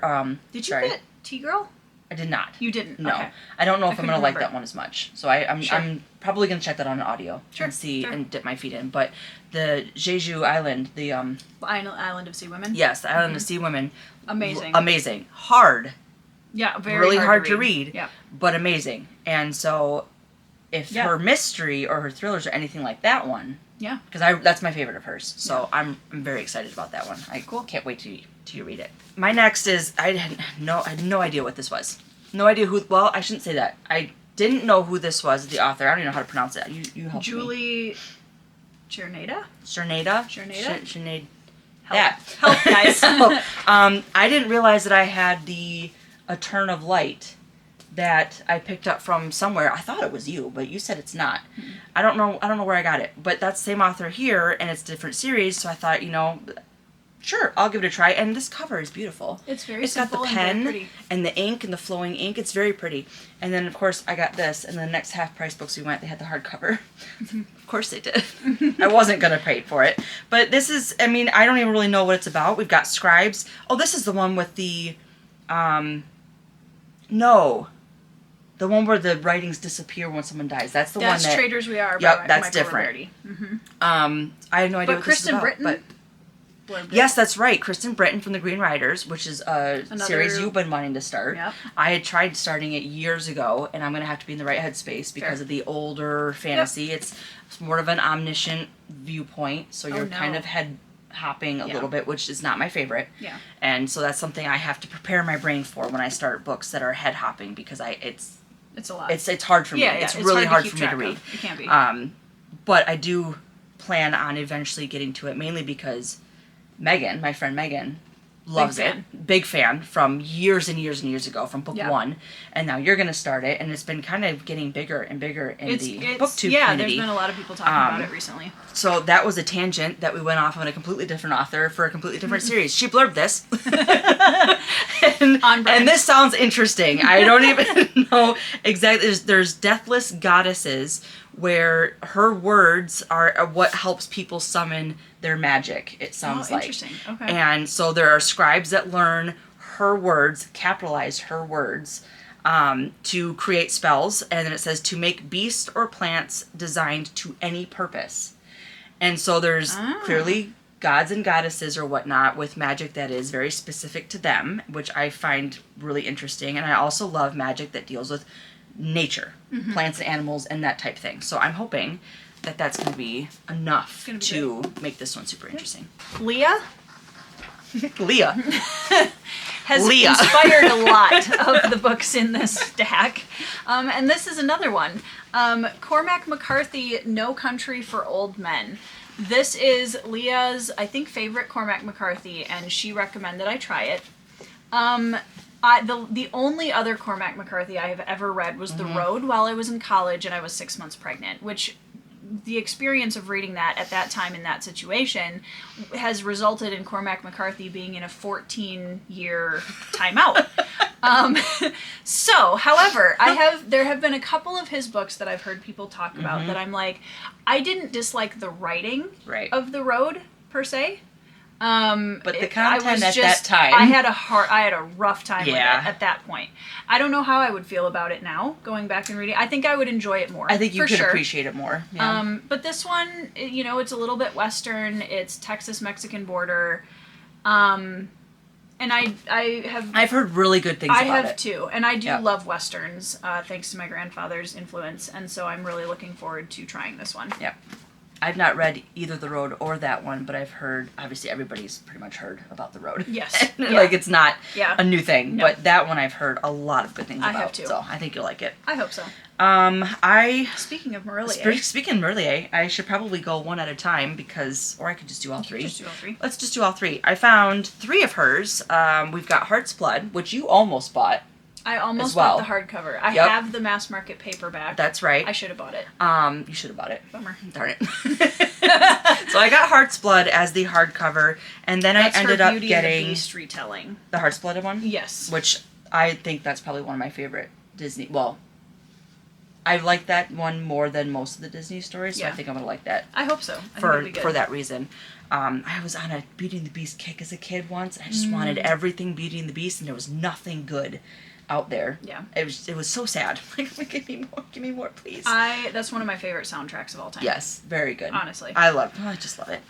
Did you get T-Girl? I did not. You didn't? No. Okay. I don't know if I'm going to like that one as much. So I'm probably going to check that on audio and see and dip my feet in. But the Jeju Island, the Island of Sea Women? Yes, the Island of Sea Women. Amazing. Amazing. Hard. Yeah, very really hard to read. Yeah. But amazing. And so if her mystery or her thrillers are anything like that one, because that's my favorite of hers. So I'm very excited about that one. I can't wait to read it. My next is I had no idea what this was. No idea who. Well, I shouldn't say that. I didn't know who this was. The author. I don't even know how to pronounce it. You help me. Julie Cherneda? Cherneda. Cherneda. Help, guys. So, I didn't realize that I had the A Turn of Light that I picked up from somewhere. I thought it was you, but you said it's not. I don't know where I got it, but that's the same author here, and it's a different series. So I thought, sure, I'll give it a try. And this cover is beautiful. It's very It's got the simple and pen very pretty. and the ink and the flowing ink. It's very pretty. And then of course I got this, and the next Half Price Books we went, they had the hardcover. Of course they did. I wasn't gonna pay for it, but this is. I mean, I don't even really know what it's about. We've got scribes. Oh, this is the one with the, no. The one where the writings disappear when someone dies. That's the That's one that... Traders We Are by Yep, that's Michael different. Roberti. I have no idea But what Kristen this is about. Britton? But Blurbed it. yes, that's right. Kristen Britton from the Green Riders, which is a Another- series you've been wanting to start. Yep. I had tried starting it years ago, and I'm going to have to be in the right headspace because Fair. of the older fantasy. It's more of an omniscient viewpoint, so you're no. kind of head hopping a Yeah. little bit, which is not my favorite. Yeah. And so that's something I have to prepare my brain for when I start books that are head hopping because It's a lot. it's hard for me. Yeah, It's really hard keep for me to track read. of. It can be. But I do plan on eventually getting to it, mainly because Megan, my friend Megan, loves Big it. fan. Big fan from years and years and years ago, from book Yeah. 1. And now you're going to start it, and it's been kind of getting bigger and bigger in the booktube yeah, community. there's been a lot of people talking about it recently. So that was a tangent that we went off on a completely different author for a completely different series. She blurbed this. On brand. and this sounds interesting. I don't even know exactly. There's deathless goddesses where her words are what helps people summon their magic, it sounds like. Interesting. Okay. And so there are scribes that learn her words, capitalize her words, to create spells. And then it says to make beasts or plants designed to any purpose. And so there's clearly gods and goddesses or whatnot with magic that is very specific to them, which I find really interesting. And I also love magic that deals with nature, plants and animals and that type thing. So I'm hoping that that's going to be enough to make this one super interesting. Leah Leah. has inspired a lot of the books in this stack. And this is another one. Cormac McCarthy, No Country for Old Men. This is Leah's, I think, favorite Cormac McCarthy, and she recommended I try it. The only other Cormac McCarthy I have ever read was The Road while I was in college and I was 6 months pregnant, which the experience of reading that at that time in that situation has resulted in Cormac McCarthy being in a 14-year timeout. However, there have been a couple of his books that I've heard people talk about that I'm like, I didn't dislike the writing of The Road per se. But the content at that time, I had a rough time with it at that point. I don't know how I would feel about it now, going back and reading. I think I would enjoy it more. I think you could appreciate it more. Yeah. But this one, it's a little bit Western. It's Texas-Mexican border. And I've heard really good things about it. I have too. And I do love Westerns, thanks to my grandfather's influence. And so I'm really looking forward to trying this one. Yep. I've not read either The Road or that one, but I've heard, obviously everybo's pretty much heard about The Road. Yes. Like it's not a new thing, No. but that one I've heard a lot of good things about. I have too. So I think you'll like it. I hope so. Speaking of Marillier. Speaking of Marillier, I should probably go one at a time or I could just do all three. Just do all three. Let's just do all three. I found 3 of hers. We've got Heart's Blood, which you almost bought. I almost as well. bought the hardcover. I Yep. have the mass market paperback. That's right. I should have bought it. You should have bought it. Bummer. Darn it. So I got Heart's Blood as the hardcover, and then That's I ended her up Beauty getting and the Beast retelling. the Heart's Blood one. Yes. Which I think that's probably one of my favorite Disney. Well, I like that one more than most of the Disney stories, so I think I'm gonna like that. I hope so. For that reason. I was on a Beauty and the Beast kick as a kid once. I just wanted everything Beauty and the Beast, and there was nothing good out there. Yeah. It was so sad. Like, give me more, please. That's one of my favorite soundtracks of all time. Yes, very good. Honestly. I just love it.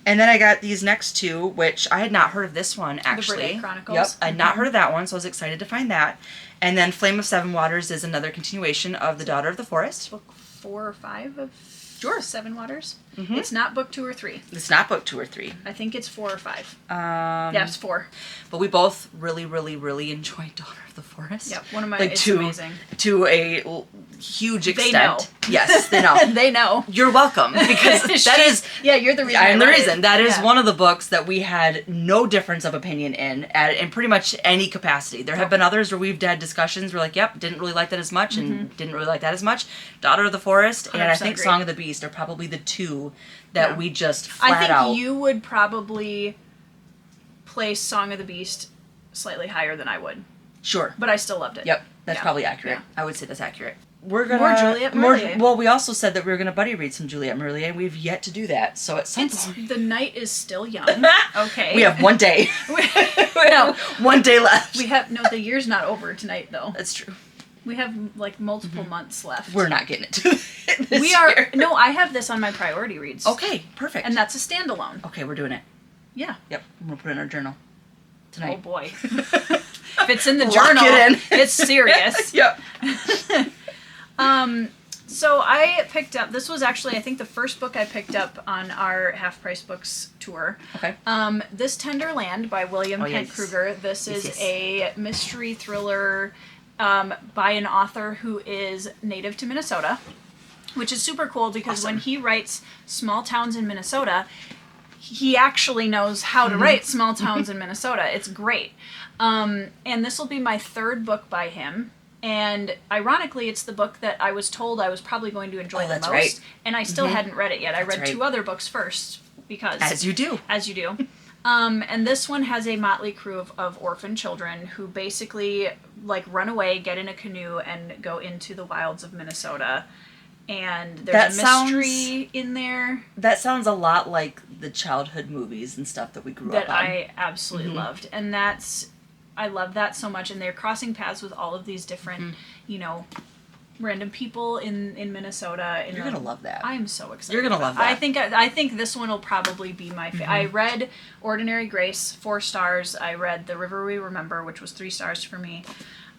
And then I got these next 2, which I had not heard of this one, actually. The Brede Chronicles. Yep, I had not heard of that one, so I was excited to find that. And then Flame of Seven Waters is another continuation of The Daughter of the Forest. Book 4 or 5 of Seven Waters. Mm-hmm. It's not book 2 or 3. It's not book 2 or 3. I think it's 4 or 5. Yeah, it's 4. But we both really, really, really enjoyed Daughter of the Forest. Yep, one of my, it's amazing. To a huge extent. They know. Yes, they know. They know. You're welcome, because that is... Yeah, you're the reason. I'm the reason. It. That is one of the books that we had no difference of opinion in pretty much any capacity. There have been others where we've had discussions. We're like, yep, didn't really like that as much, and didn't really like that as much. Daughter of the Forest and I think agree. Song of the Beast are probably the 2 that we just flat I think out... you would probably place Song of the Beast slightly higher than I would. Sure. But I still loved it. Yep, that's probably accurate. Yeah. I would say that's accurate. We're gonna More Juliette Marillier. Well, we also said that we were gonna buddy read some Juliette Marillier, and we've yet to do that. So at some point, The night is still young. Okay. we have one day. No. One day left. We have the year's not over tonight though. That's true. We have like multiple months left. We're not getting it to this We are. year. No, I have this on my priority reads. Okay, perfect. And that's a standalone. Okay, we're doing it. Yeah. Yep, I'm gonna put it in our journal tonight. Oh boy. If it's in the Lock journal, it in. it's serious. Yep. So I picked up, this was actually, I think, the first book I picked up on our Half Price Books tour. Okay. This Tender Land by William Kent yes. Kruger. This is yes. a mystery thriller by an author who is native to Minnesota, which is super cool because Awesome. when he writes small towns in Minnesota, he actually knows how to write small towns in Minnesota. It's great. And this will be my third book by him. And ironically, it's the book that I was told I was probably going to enjoy the that's most. right. And I still hadn't read it yet. I read right. 2 other books first because... As you do. As you do. And this one has a motley crew of orphan children who basically like run away, get in a canoe, and go into the wilds of Minnesota. And there's a mystery in there. That sounds a lot like the childhood movies and stuff that we grew up That on. I absolutely loved. And I love that so much. And they're crossing paths with all of these different, random people in Minnesota. You're going to love that. I'm so excited. You're going to love that. I think this one will probably be my favorite. I read Ordinary Grace, 4 stars. I read The River We Remember, which was 3 stars for me.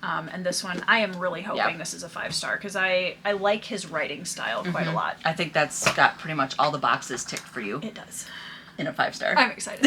And this one, I am really hoping this is a 5-star because I like his writing style quite a lot. I think that's got pretty much all the boxes ticked for you It does. in a 5-star. I'm excited.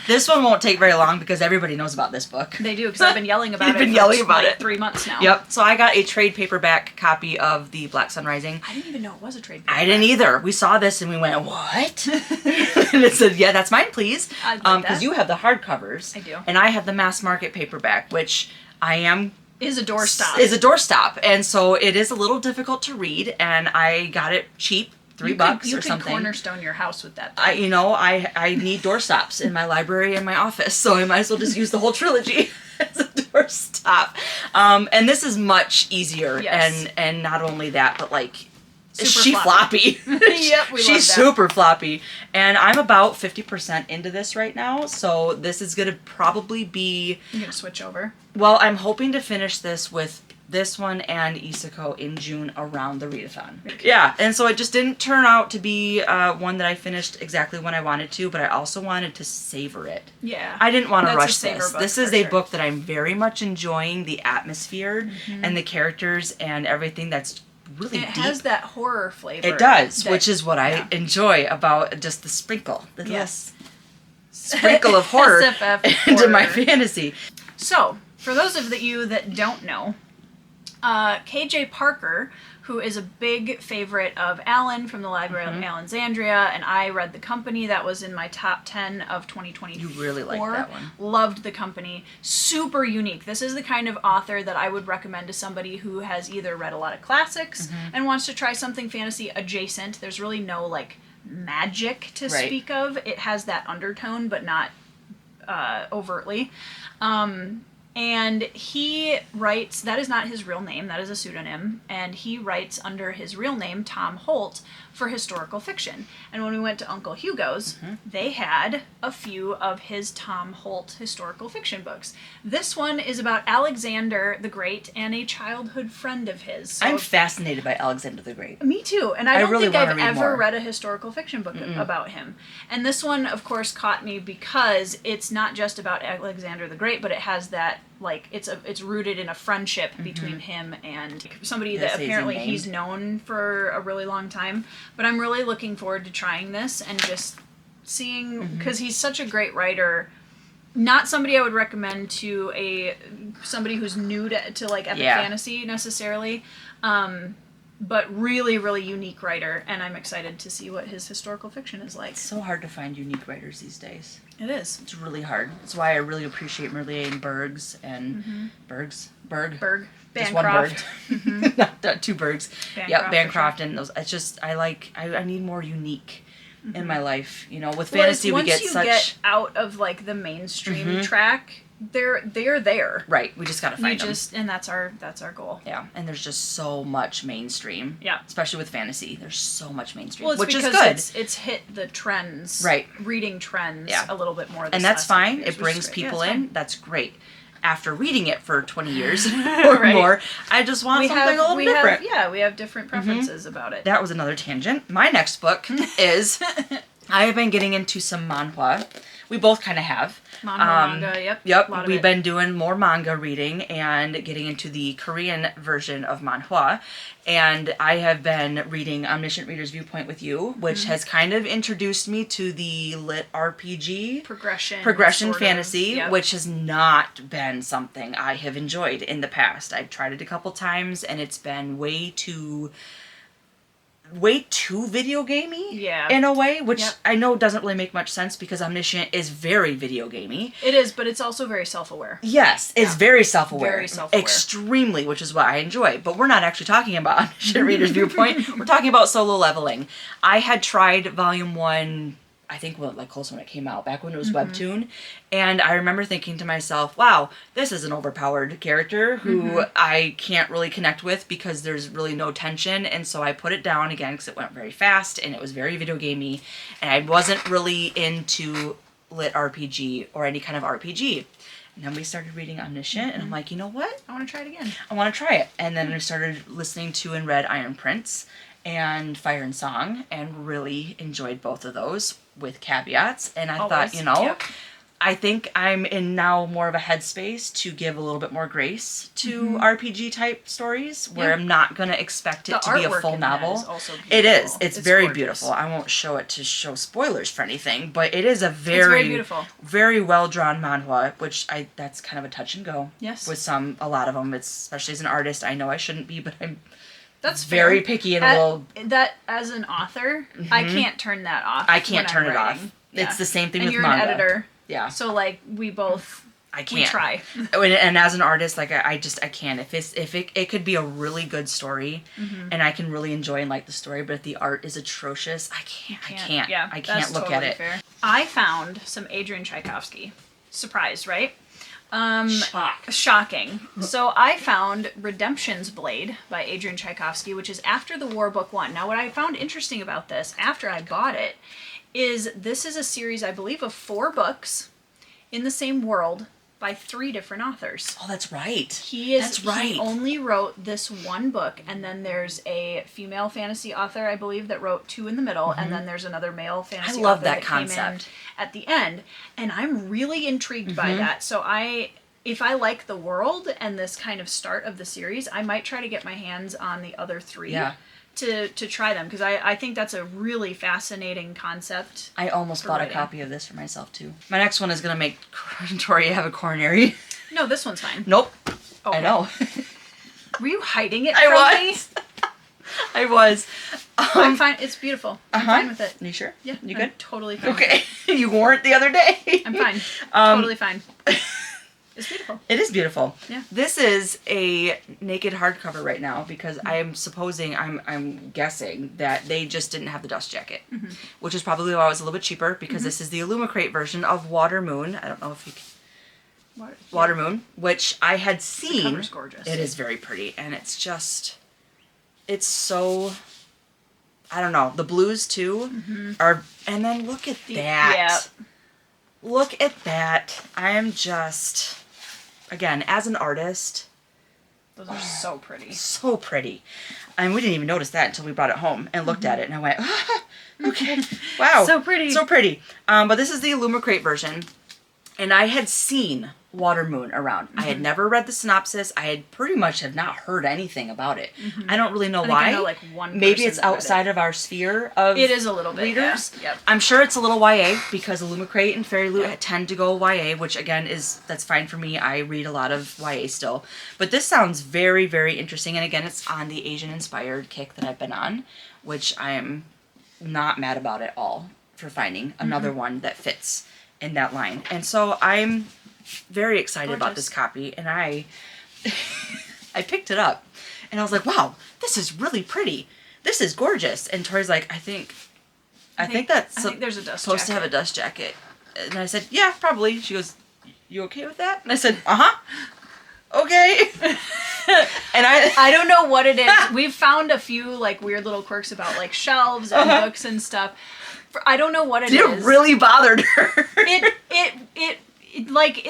This one won't take very long because everybody knows about this book. They do because I've been yelling about You've it been for yelling about like it. 3 months now. Yep. So I got a trade paperback copy of The Black Sun Rising. I didn't even know it was a trade. I didn't either. We saw this and we went, what? And it said, yeah, that's mine, please. I'd like Because that. you have the hardcovers. I do. And I have the mass market paperback, which I am... Is a doorstop. Is a doorstop. And so it is a little difficult to read, and I got it cheap, $3 You or could something. cornerstone your house with that. I need doorstops in my library and my office, so I might as well just use the whole trilogy as a doorstop. And this is much easier, Yes. and not only that, but like Super she's floppy. floppy. Yep, we love She's that. super floppy, and I'm about 50% into this right now, so this is gonna probably be. I'm gonna switch over. Well, I'm hoping to finish this with this one and Isako in June around the readathon. Yeah, and so it just didn't turn out to be one that I finished exactly when I wanted to, but I also wanted to savor it. Yeah. I didn't want to That's a rush savor this. book This is for a sure. book that I'm very much enjoying the atmosphere and the characters and everything that's really It deep. has that horror flavor. It does, that- which is what I enjoy about just the sprinkle. The Yes. little sprinkle of horror SFF into my horror. fantasy. So, for those of you that don't know, KJ Parker, who is a big favorite of Alan from the Library of Alexandria, and I read The Company. That was in my top 10 of 2024. You really liked that one. Loved The Company. Super unique. This is the kind of author that I would recommend to somebody who has either read a lot of classics and wants to try something fantasy adjacent. There's really no, like, magic to Right. speak of. It has that undertone, but not overtly. And he writes, that is not his real name, that is a pseudonym, and he writes under his real name, Tom Holt, for historical fiction. And when we went to Uncle Hugo's, they had a few of his Tom Holt historical fiction books. This one is about Alexander the Great and a childhood friend of his. So I'm fascinated by Alexander the Great. me too, and I I don't really think wanna I've read ever more. read a historical fiction book about him. And this one, of course, caught me because it's not just about Alexander the Great, but it has that, like, it's rooted in a friendship between him and somebody Did I that say his apparently name? he's known for a really long time. But I'm really looking forward to trying this and just seeing, because he's such a great writer. Not somebody I would recommend to somebody who's new to like epic fantasy necessarily, but really, really unique writer, and I'm excited to see what his historical fiction is like. It's so hard to find unique writers these days. It is. It's really hard. That's why I really appreciate Merlier and Bergs and Berg. Just one Bancroft. Berg. Not 2 Bergs. Bancroft, Yeah, for Bancroft sure. and those. It's just, I need more unique in my life. You know, with Well, fantasy we once get you such... get out of like the mainstream track, they're there. Right, we just gotta find them. And that's our goal. Yeah, and there's just so much mainstream. Yeah. Especially with fantasy. There's so much mainstream, Well, it's which is because good. it's hit the trends, Right. reading trends Yeah. a little bit more. And that's fine. It brings people in. That's great. after reading it for 20 years or Right. more, I just want something a little different. We have different preferences about it. That was another tangent. My next book is, I have been getting into some manhwa. We both kind of have. Manga, yep. Yep, A lot of we've it. been doing more manga reading and getting into the Korean version of manhwa. And I have been reading Omniscient Reader's Viewpoint with You, which has kind of introduced me to the lit RPG. Progression Progression sort of. fantasy, Yep. which has not been something I have enjoyed in the past. I've tried it a couple times and it's been way too video gamey Yeah. in a way, which Yep. I know doesn't really make much sense because Omniscient is very video gamey. It is, but it's also very self-aware. Yes, it's Yeah. very self-aware. Very self-aware. Extremely, which is what I enjoy. But we're not actually talking about Omniscient Reader's Viewpoint. We're talking about solo leveling. I had tried Volume 1, I think close when it came out, back when it was Webtoon. And I remember thinking to myself, wow, this is an overpowered character who I can't really connect with because there's really no tension. And so I put it down again because it went very fast and it was very video gamey. And I wasn't really into lit RPG or any kind of RPG. And then we started reading Omniscient and I'm like, you know what? I want to try it again. I want to try it. And then I started listening to and read Iron Prince and Fire and Song and really enjoyed both of those with caveats. And I thought, Always. Yep. I think I'm in now more of a headspace to give a little bit more grace to RPG type stories where Yeah. I'm not going to expect it The to be a artwork full in that novel. is also It is. beautiful. It's very gorgeous. beautiful. I won't show it to show spoilers for anything, but it is a very beautiful. very well drawn manhwa, which that's kind of a touch and go. Yes. With a lot of them, it's especially as an artist. I know I shouldn't be, but I'm That's very fair. picky and That as an author, I can't turn that off. I can't when turn I'm it off. writing. It's the same thing and with you're manga. an editor, Yeah. so like we both I we can't. try. And as an artist, like I can't. If it could be a really good story, and I can really enjoy and like the story, but if the art is atrocious, I can't. Yeah, I that's can't look totally at it. Fair. I found some Adrian Tchaikovsky. Surprise, right? Shocking. So I found Redemption's Blade by Adrian Tchaikovsky, which is after the War Book 1. Now what I found interesting about this, after I bought it, is this is a series, I believe, of 4 books in the same world by 3 different authors. Oh, that's right. That's right. He only wrote this one book, and then there's a female fantasy author, I believe, that wrote 2 in the middle, and then there's another male fantasy love author that came in concept. at the end. And I'm really intrigued by that. So if I like the world and this kind of start of the series, I might try to get my hands on the other 3. Yeah. To try them, because I think that's a really fascinating concept. I almost bought writing. a copy of this for myself too. My next one is gonna make Tori have a coronary. No, this one's fine. Nope. Okay. I know. Were you hiding it I from me? was. I was. I'm fine. It's beautiful. I'm fine with it. You sure? Yeah. You I'm good? totally fine. Okay. You weren't the other day. I'm fine. Totally fine. It's beautiful. It is beautiful. Yeah. This is a naked hardcover right now because I'm guessing that they just didn't have the dust jacket, which is probably why it was a little bit cheaper because this is the Illumicrate version of Water Moon. I don't know if you can. Water Moon, which I had seen. The cover's gorgeous. It is very pretty, and it's so. I don't know. The blues too are, and then look at that. Yeah. Look at that. I am just, again, as an artist, Those are so pretty. so pretty. And we didn't even notice that until we brought it home and looked at it, and I went, ah, okay, wow. So pretty. So pretty. But this is the Illumicrate version, and I had seen Water Moon around. I had never read the synopsis. I had pretty much have not heard anything about it. I don't really know I think why. I know, like, one Maybe person it's that read outside it. of our sphere of It is a little bit. readers. Yeah. Yep. I'm sure it's a little YA because Illumicrate and Fairy Loot tend to go YA, which again that's fine for me. I read a lot of YA still. But this sounds very, very interesting. And again, it's on the Asian inspired kick that I've been on, which I am not mad about at all for finding another one that fits in that line. And so I'm very excited about Gorgeous. this copy, and I picked it up and I was like, wow, this is really pretty. This is gorgeous. And Tori's like, I think that's I think there's a dust supposed to have a jacket. dust jacket. And I said, yeah, probably. She goes, you okay with that? And I said, uh-huh. Okay. And I don't know what it is. We've found a few like weird little quirks about like shelves and books and stuff. I don't know what it is. it really bothered her.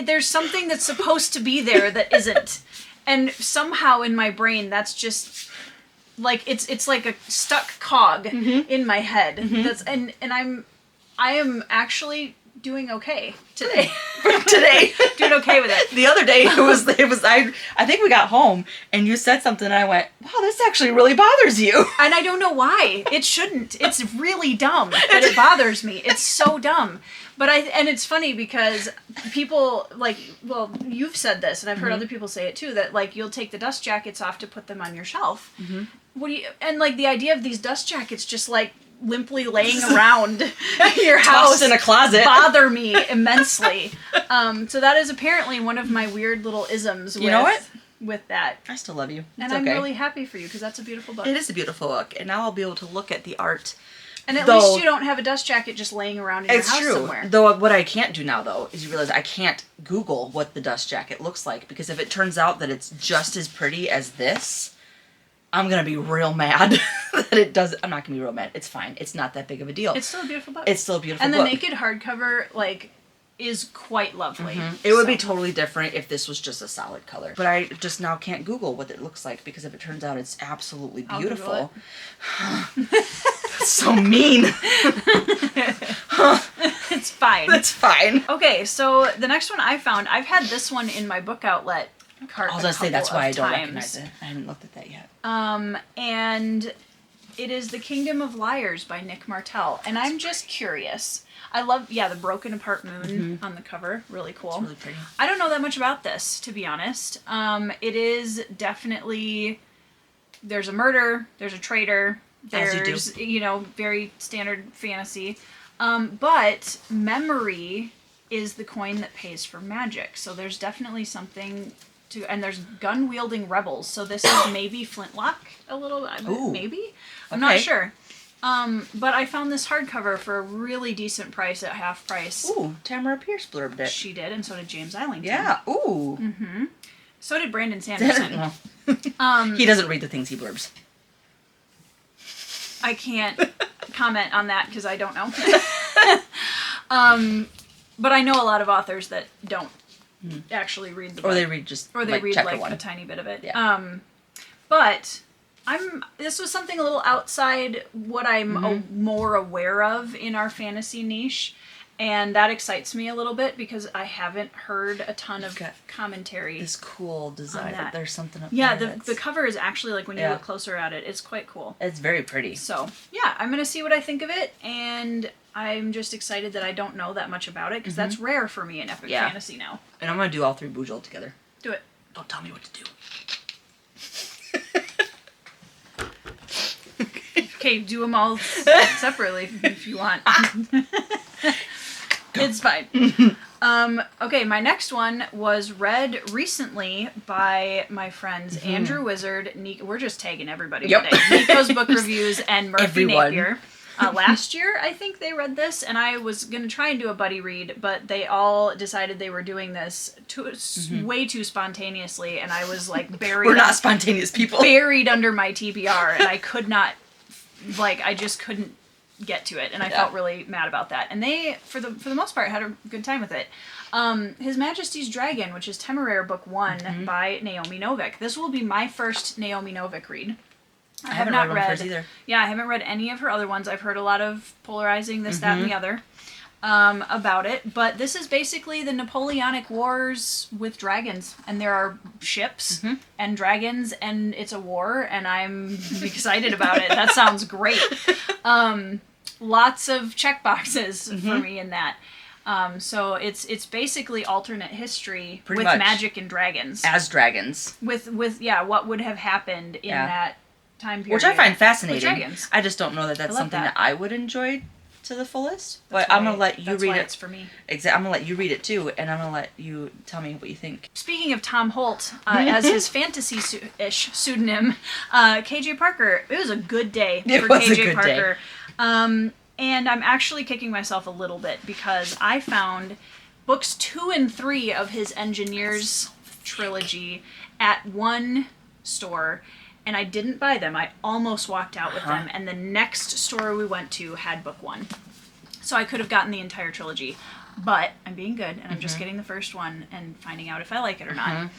there's something that's supposed to be there that isn't. And somehow in my brain, that's just, like, it's like a stuck cog in my head. That's and I am actually doing okay today. Doing okay with it. The other day it was I think we got home and you said something and I went, wow, this actually really bothers you. And I don't know why. It shouldn't. It's really dumb, but it bothers me. It's so dumb. But and it's funny because people, like, well, you've said this, and I've heard other people say it too, that, like, you'll take the dust jackets off to put them on your shelf. And, like, the idea of these dust jackets just, like, limply laying around your house Tossed in a closet bother me immensely. So that is apparently one of my weird little isms with, You know what? with that. I still love you. And I'm really happy for you because that's a beautiful book. It is a beautiful book, and now I'll be able to look at the art. And at least you don't have a dust jacket just laying around in your house somewhere. Though what I can't do now, though, is you realize I can't Google what the dust jacket looks like, because if it turns out that it's just as pretty as this, I'm going to be real mad that it doesn't. I'm not going to be real mad. It's fine. It's not that big of a deal. It's still a beautiful book. It's still a beautiful book. And the naked hardcover, like, is quite lovely. It would be totally different if this was just a solid color. But I just now can't Google what it looks like, because if it turns out it's absolutely beautiful. That's so mean. It's fine. That's fine. Okay, so the next one I found, I've had this one in my book outlet cart. I was going to say, that's why I don't times. recognize it. I haven't looked at that yet. And it is The Kingdom of Liars by Nick Martell. And I'm just curious. I love, the broken apart moon on the cover. Really cool. It's really pretty. I don't know that much about this, to be honest. It is definitely, there's a murder, there's a traitor, there's, very standard fantasy. But memory is the coin that pays for magic. So there's definitely something and there's gun-wielding rebels. So this is maybe Flintlock a little, maybe? I'm not sure. But I found this hardcover for a really decent price at half price. Ooh, Tamara Pierce blurbed it. She did, and so did James Islington. Yeah, ooh. So did Brandon Sanderson. He doesn't read the things he blurbs. I can't comment on that because I don't know. But I know a lot of authors that don't actually read the book. Or they read a tiny bit of it. Yeah. But this was something a little outside what I'm more aware of in our fantasy niche, and that excites me a little bit because I haven't heard a ton of commentary. This cool design. There's something up there. Yeah, the cover is actually, like, when you look closer at it, it's quite cool. It's very pretty. So, yeah, I'm going to see what I think of it, and I'm just excited that I don't know that much about it because that's rare for me in epic fantasy now. And I'm going to do all three Bujol together. Do it. Don't tell me what to do. Okay, do them all separately if you want. It's fine. Okay, my next one was read recently by my friends Andrew Wizard, Nico. We're just tagging everybody today. Nico's Book Reviews and Murphy Napier. Last year, I think they read this, and I was going to try and do a buddy read, but they all decided they were doing this way too spontaneously, and I was, like, buried. We're not spontaneous people. Buried under my TBR, and I could not, I just couldn't get to it, and I felt really mad about that. And they, for the most part, had a good time with it. His Majesty's Dragon, which is Temeraire Book 1 by Naomi Novik. This will be my first Naomi Novik read. I have not read hers either. Yeah, I haven't read any of her other ones. I've heard a lot of polarizing this, that, and the other about it. But this is basically the Napoleonic Wars with dragons. And there are ships and dragons, and it's a war, and I'm excited about it. That sounds great. Lots of checkboxes for me in that. So it's basically alternate history with magic and dragons. As dragons. With what would have happened in that time period. Which I find fascinating. I just don't know that that's something that I would enjoy to the fullest. But I'm going to let you read it. It's for me. Exactly. I'm going to let you read it too, and I'm going to let you tell me what you think. Speaking of Tom Holt, as his fantasy-ish pseudonym, KJ Parker, it was a good day for KJ Parker. And I'm actually kicking myself a little bit because I found books 2 and 3 of his Engineers trilogy at one store, and I didn't buy them. I almost walked out with them, and the next store we went to had book 1. So I could have gotten the entire trilogy. But I'm being good, and I'm just getting the first one and finding out if I like it or not.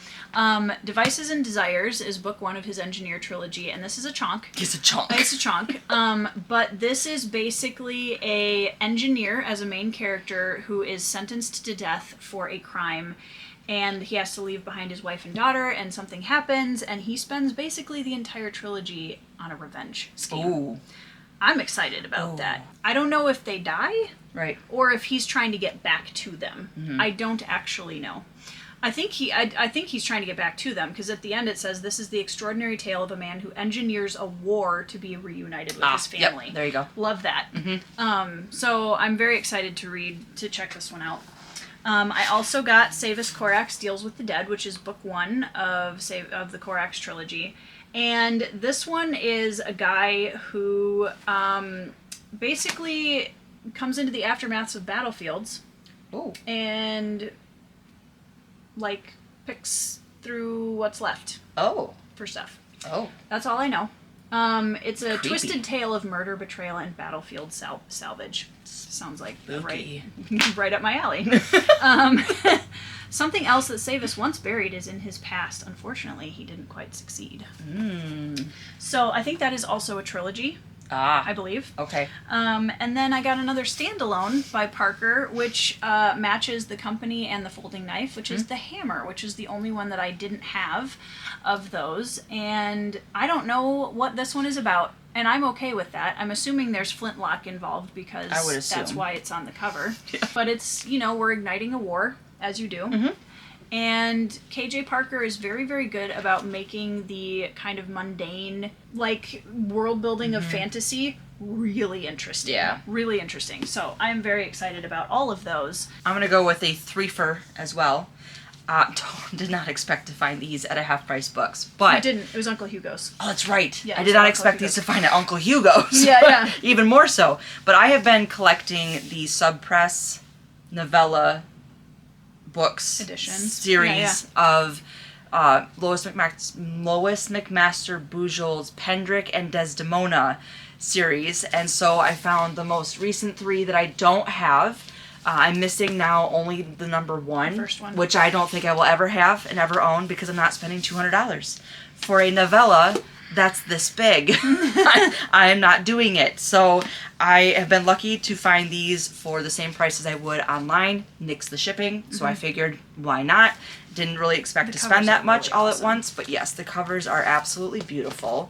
Devices and Desires is book 1 of his Engineer trilogy, and this is a chunk. It's a chunk. It's a chunk. But this is basically a engineer as a main character who is sentenced to death for a crime, and he has to leave behind his wife and daughter, and something happens, and he spends basically the entire trilogy on a revenge scheme. Ooh. I'm excited about that. I don't know if they die. Right. Or if he's trying to get back to them. I don't actually know. I think he's trying to get back to them, because at the end it says, this is the extraordinary tale of a man who engineers a war to be reunited with his family. Yep, there you go. Love that. So I'm very excited to check this one out. I also got Savis Korax Deals with the Dead, which is book 1 of the Korax trilogy. And this one is a guy who basically comes into the aftermaths of battlefields. Oh. And, like, picks through what's left. Oh. For stuff. Oh. That's all I know. It's a Creepy. twisted tale of murder, betrayal, and battlefield salvage. Sounds like right up my alley. Something else that Savis once buried is in his past. Unfortunately, he didn't quite succeed. So I think that is also a trilogy. I believe. Okay. And then I got another standalone by Parker, which matches The Company and The Folding Knife, which is The Hammer, which is the only one that I didn't have of those. And I don't know what this one is about, and I'm okay with that. I'm assuming there's flintlock involved, because I would assume. that's why it's on the cover. Yeah. But it's, we're igniting a war, as you do. And KJ Parker is very, very good about making the kind of mundane, like, world building of fantasy really interesting. Yeah. Really interesting. So I'm very excited about all of those. I'm going to go with a threefer as well. Did not expect to find these at a half-price books, but... I didn't. It was Uncle Hugo's. Oh, that's right. Yeah, I did not expect these to find at Uncle Hugo's. Yeah. Even more so. But I have been collecting the Subpress novella books Edition. series of Lois McMaster Bujold's Pendrick and Desdemona series, and so I found the most recent 3 that I don't have. I'm missing now only the number 1, first one, which I don't think I will ever have and ever own, because I'm not spending $200 for a novella that's this big. I am not doing it. So I have been lucky to find these for the same price as I would online. Nix the shipping. So I figured, why not? Didn't really expect to spend that much all at once. But yes, the covers are absolutely beautiful.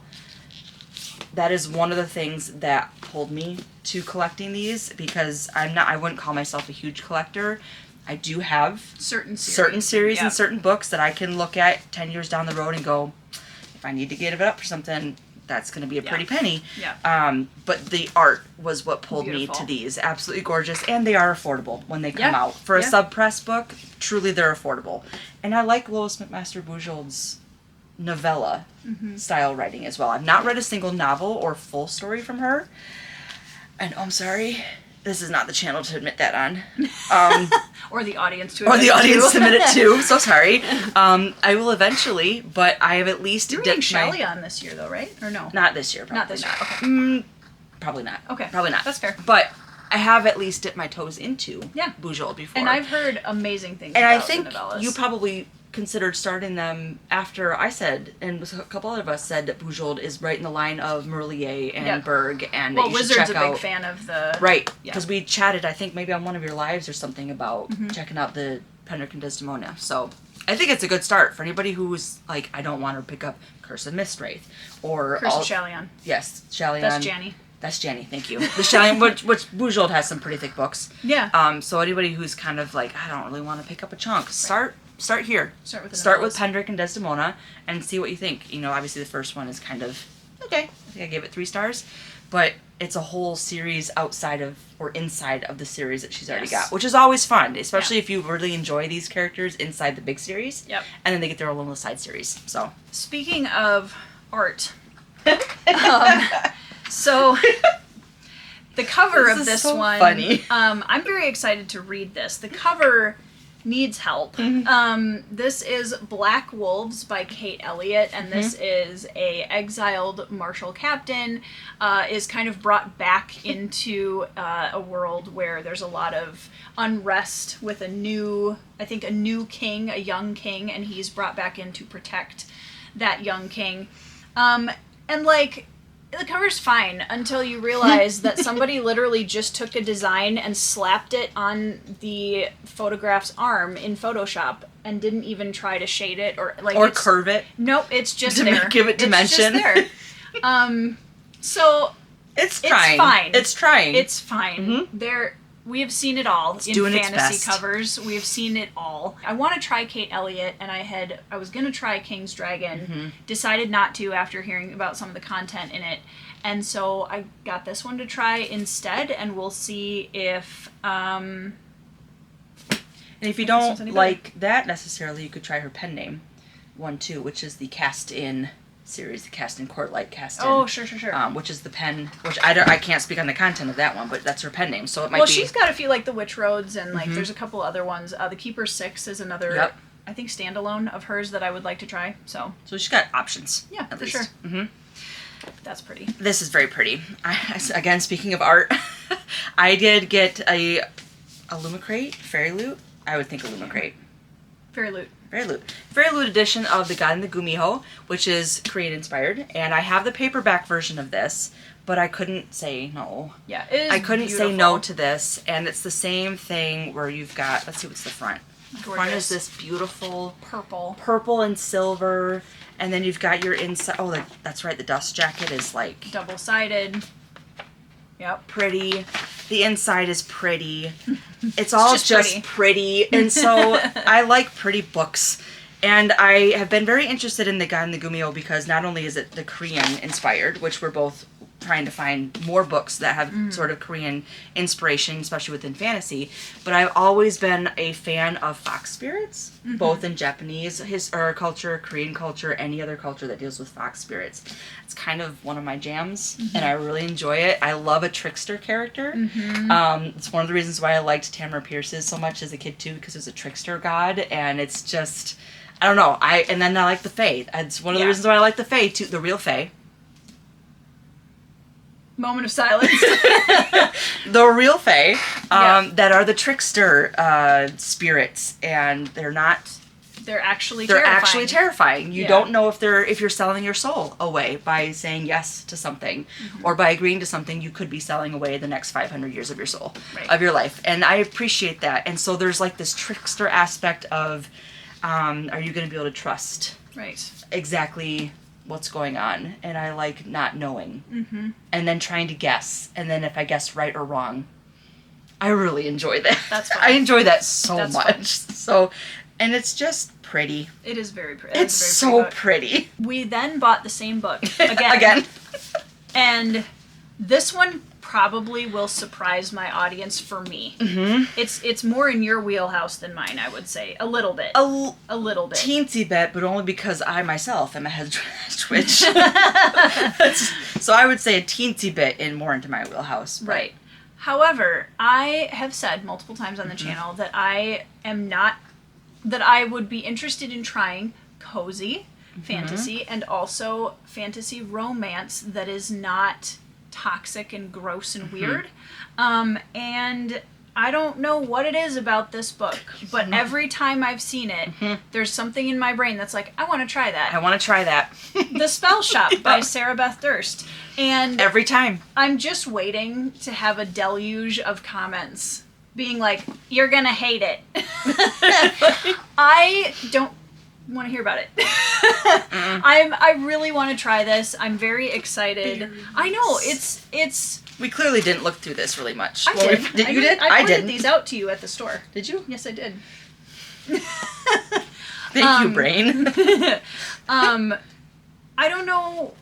That is one of the things that pulled me to collecting these, because I wouldn't call myself a huge collector. I do have certain series and certain books that I can look at 10 years down the road and go, if I need to give it up for something, that's going to be a pretty penny. Yeah. But the art was what pulled me to these. Absolutely gorgeous. And they are affordable when they come out. For a subpress book, truly they're affordable. And I like Lois McMaster Bujold's novella style writing as well. I've not read a single novel or full story from her. And I'm sorry, this is not the channel to admit that on. Or the audience to admit it. Or the audience to admit it too. So sorry. I will eventually, but I have at least You're reading Shelley on this year, though, right? Or no? Not this year. Not this year. Okay. Probably not. Okay. Probably not. That's fair. But I have at least dipped my toes into Bujold before. And I've heard amazing things and about I think the novellas. You probably considered starting them after I said, and a couple of us said, that Bujold is right in the line of Merlier and Berg, and that you should Wizard's check a big out, fan of the... Right, because we chatted, I think, maybe on one of your lives or something about checking out the Pendrick and Desdemona. So I think it's a good start for anybody who's like, I don't want to pick up Curse of Mistwraith or Curse of Shallion. Yes, Shallion. That's Janny. That's Janny, thank you. The Shallion, which Bujold has some pretty thick books. Yeah. So anybody who's kind of like, I don't really want to pick up a chunk, start here. Start with Pendrick and Desdemona and see what you think. You know, obviously the first one is kind of okay. I think I gave it 3 stars, but it's a whole series outside of or inside of the series that she's already got, which is always fun, especially if you really enjoy these characters inside the big series. Yep. And then they get their own little side series. So speaking of art, so the cover of this so one, funny. I'm very excited to read this. The cover needs help. This is Black Wolves by Kate Elliott, and this is a exiled martial captain is kind of brought back into a world where there's a lot of unrest with a new king, a young king, and he's brought back in to protect that young king. And like, the cover's fine until you realize that somebody literally just took a design and slapped it on the photograph's arm in Photoshop and didn't even try to shade it or curve it. Nope, it's just To there. give it dimension. It's just there. So it's trying. It's fine. It's trying. It's fine. We have seen it all in doing its fantasy best. covers. We have seen it all. I want to try Kate Elliott, and I was going to try King's Dragon, decided not to after hearing about some of the content in it, and so I got this one to try instead, and we'll see if... and if you this one's don't any like that necessarily, you could try her pen name one too, which is the Cast In series, the Cast In Courtlight Cast In. Oh, sure. Which is the pen, which I can't speak on the content of that one, but that's her pen name, so it might be... Well, she's got a few, like the Witch Roads, and like there's a couple other ones. The Keeper 6 is another, I think, standalone of hers that I would like to try. So she's got options. yeah, at for least. sure. That's pretty. This is very pretty. Again, speaking of art, I did get a Lumicrate, Fairy Loot. I would think a Lumicrate. Fairy Loot. Fairy Loot edition of The God and the Gumiho, which is Korean inspired, and I have the paperback version of this, but I couldn't say no. Yeah, it is I couldn't say beautiful. no to this, and it's the same thing where you've got, let's see what's the front. The front is Gorgeous. this beautiful Purple and silver, and then you've got your inside, oh, that's right, the dust jacket is like double-sided. Yep. pretty. The inside is pretty. It's all just pretty. And so I like pretty books. And I have been very interested in The God and the Gumiho because not only is it the Korean inspired, which we're both trying to find more books that have sort of Korean inspiration, especially within fantasy, but I've always been a fan of fox spirits, both in Japanese culture, Korean culture, any other culture that deals with fox spirits. It's kind of one of my jams, and I really enjoy it. I love a trickster character. It's one of the reasons why I liked Tamara Pierce's so much as a kid too, because it was a trickster god, and it's just, I don't know. And then I like the Fae. It's one of the reasons why I like the Fae too, the real Fae. Moment of silence. The real Fae, that are the trickster spirits, and they're actually terrifying. You don't know if you're selling your soul away by saying yes to something, or by agreeing to something. You could be selling away the next 500 years of your soul, of your life, and I appreciate that. And so there's like this trickster aspect of, are you going to be able to trust exactly what's going on? And I like not knowing, and then trying to guess, and then if I guess right or wrong, I really enjoy that. That's fun. I enjoy that so That's much. fun. So, and it's just pretty. It is very pretty. It's so pretty. We then bought the same book again. And this one probably will surprise my audience for me. It's more in your wheelhouse than mine, I would say. A little bit. A little bit. Teensy bit, but only because I myself am a head twitch. So I would say a teensy bit more into my wheelhouse. Right. However, I have said multiple times on the channel that I would be interested in trying cozy fantasy and also fantasy romance that is not toxic and gross and weird. And I don't know what it is about this book, but every time I've seen it, there's something in my brain that's like, I want to try that. I want to try that. The Spell Shop by Sarah Beth Durst. And every time. I'm just waiting to have a deluge of comments being like, you're going to hate it. I don't want to hear about it. I really want to try this. I'm very excited. I know, it's we clearly didn't look through this really much. I did. You did? I didn't. pointed these out to you at the store. Did you? Yes, I did. Thank you, brain. I don't know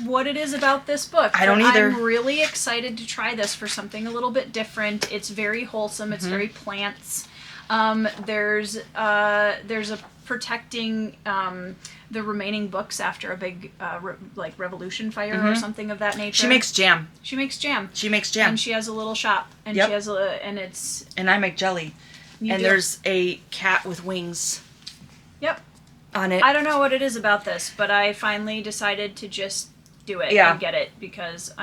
what it is about this book. I don't either. I'm really excited to try this for something a little bit different. It's very wholesome. It's very plants. There's a protecting the remaining books after a big revolution fire or something of that nature. She makes jam. She makes jam. She makes jam. And she has a little shop, and she has and it's. And I make jelly. You and do. there's a cat with wings Yep. on it. I don't know what it is about this, but I finally decided to just do it Yeah. and get it because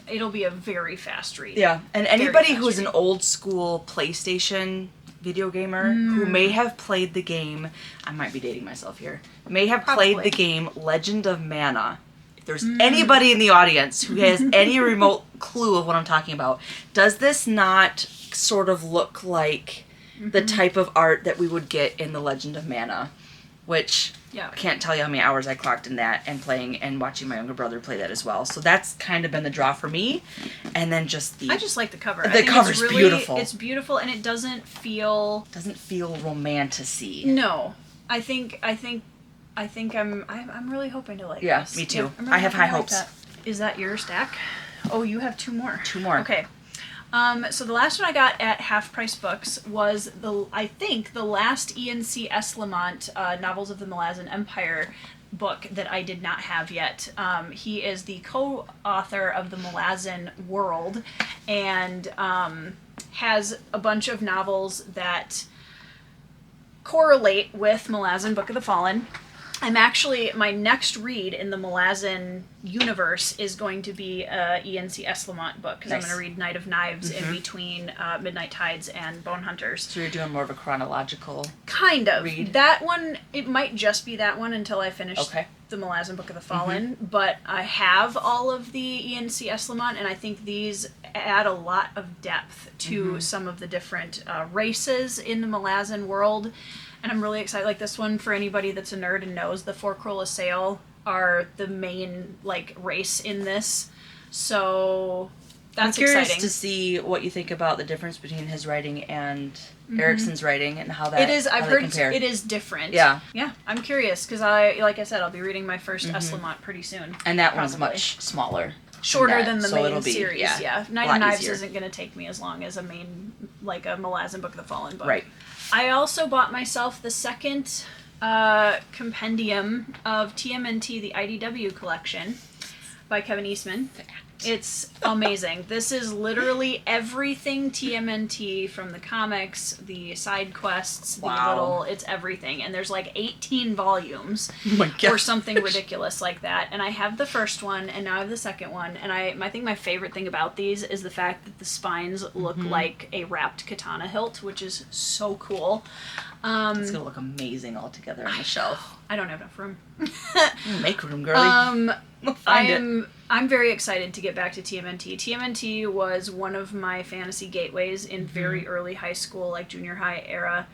it'll be a very fast read. Yeah, and anybody fast who's an read. old school PlayStation video gamer who may have played the game, I might be dating myself here, may have played Probably. the game Legend of Mana. If there's anybody in the audience who has any remote clue of what I'm talking about, does this not sort of look like the type of art that we would get in the Legend of Mana? Which Yeah. I can't tell you how many hours I clocked in that and playing and watching my younger brother play that as well. So that's kind of been the draw for me. And then just I just like the cover. The I think cover's it's really, beautiful. It's beautiful, and it doesn't feel. doesn't feel romantic-y. No, I think I'm really hoping to like Yeah, this. me too. I'm I have hoping high to hopes. that. Is that your stack? Oh, you have 2 more. 2 more. Okay. So the last one I got at Half Price Books was the last E.N.C. S. Lamont Novels of the Malazan Empire book that I did not have yet. He is the co-author of the Malazan World and has a bunch of novels that correlate with Malazan Book of the Fallen. My next read in the Malazan universe is going to be a E.N.C. S. Lamont book, because I'm Nice. going to read Night of Knives in between Midnight Tides and Bone Hunters. So you're doing more of a chronological... Kind of. Read. That one, it might just be that one until I finish Okay. the Malazan Book of the Fallen, but I have all of the E.N.C. S. Lamont, and I think these add a lot of depth to some of the different races in the Malazan world. And I'm really excited. Like this one, for anybody that's a nerd and knows, the Four Kroll Assail are the main race in this. So that's I'm curious exciting. to see what you think about the difference between his writing and Erickson's writing and how that It is. I've heard compare. it is different. Yeah. Yeah. I'm curious because like I said, I'll be reading my first S. Lamont pretty soon. And that one's Probably. much smaller. Shorter that, than the so main it'll be, series. yeah, Yeah. a Night lot of Knives easier. isn't going to take me as long as a main, like a Malazan Book of the Fallen book. Right. I also bought myself the second compendium of TMNT, the IDW collection by Kevin Eastman. It's amazing. This is literally everything TMNT from the comics, the side quests, Wow. it's everything. And there's 18 volumes Oh my or gosh. something ridiculous like that. And I have the first one, and now I have the second one. And I think my favorite thing about these is the fact that the spines look like a wrapped katana hilt, which is so cool. It's going to look amazing all together on the shelf. I don't have enough room. Make room, girlie. We'll find it. I'm very excited to get back to TMNT. TMNT was one of my fantasy gateways in very early high school, like junior high era,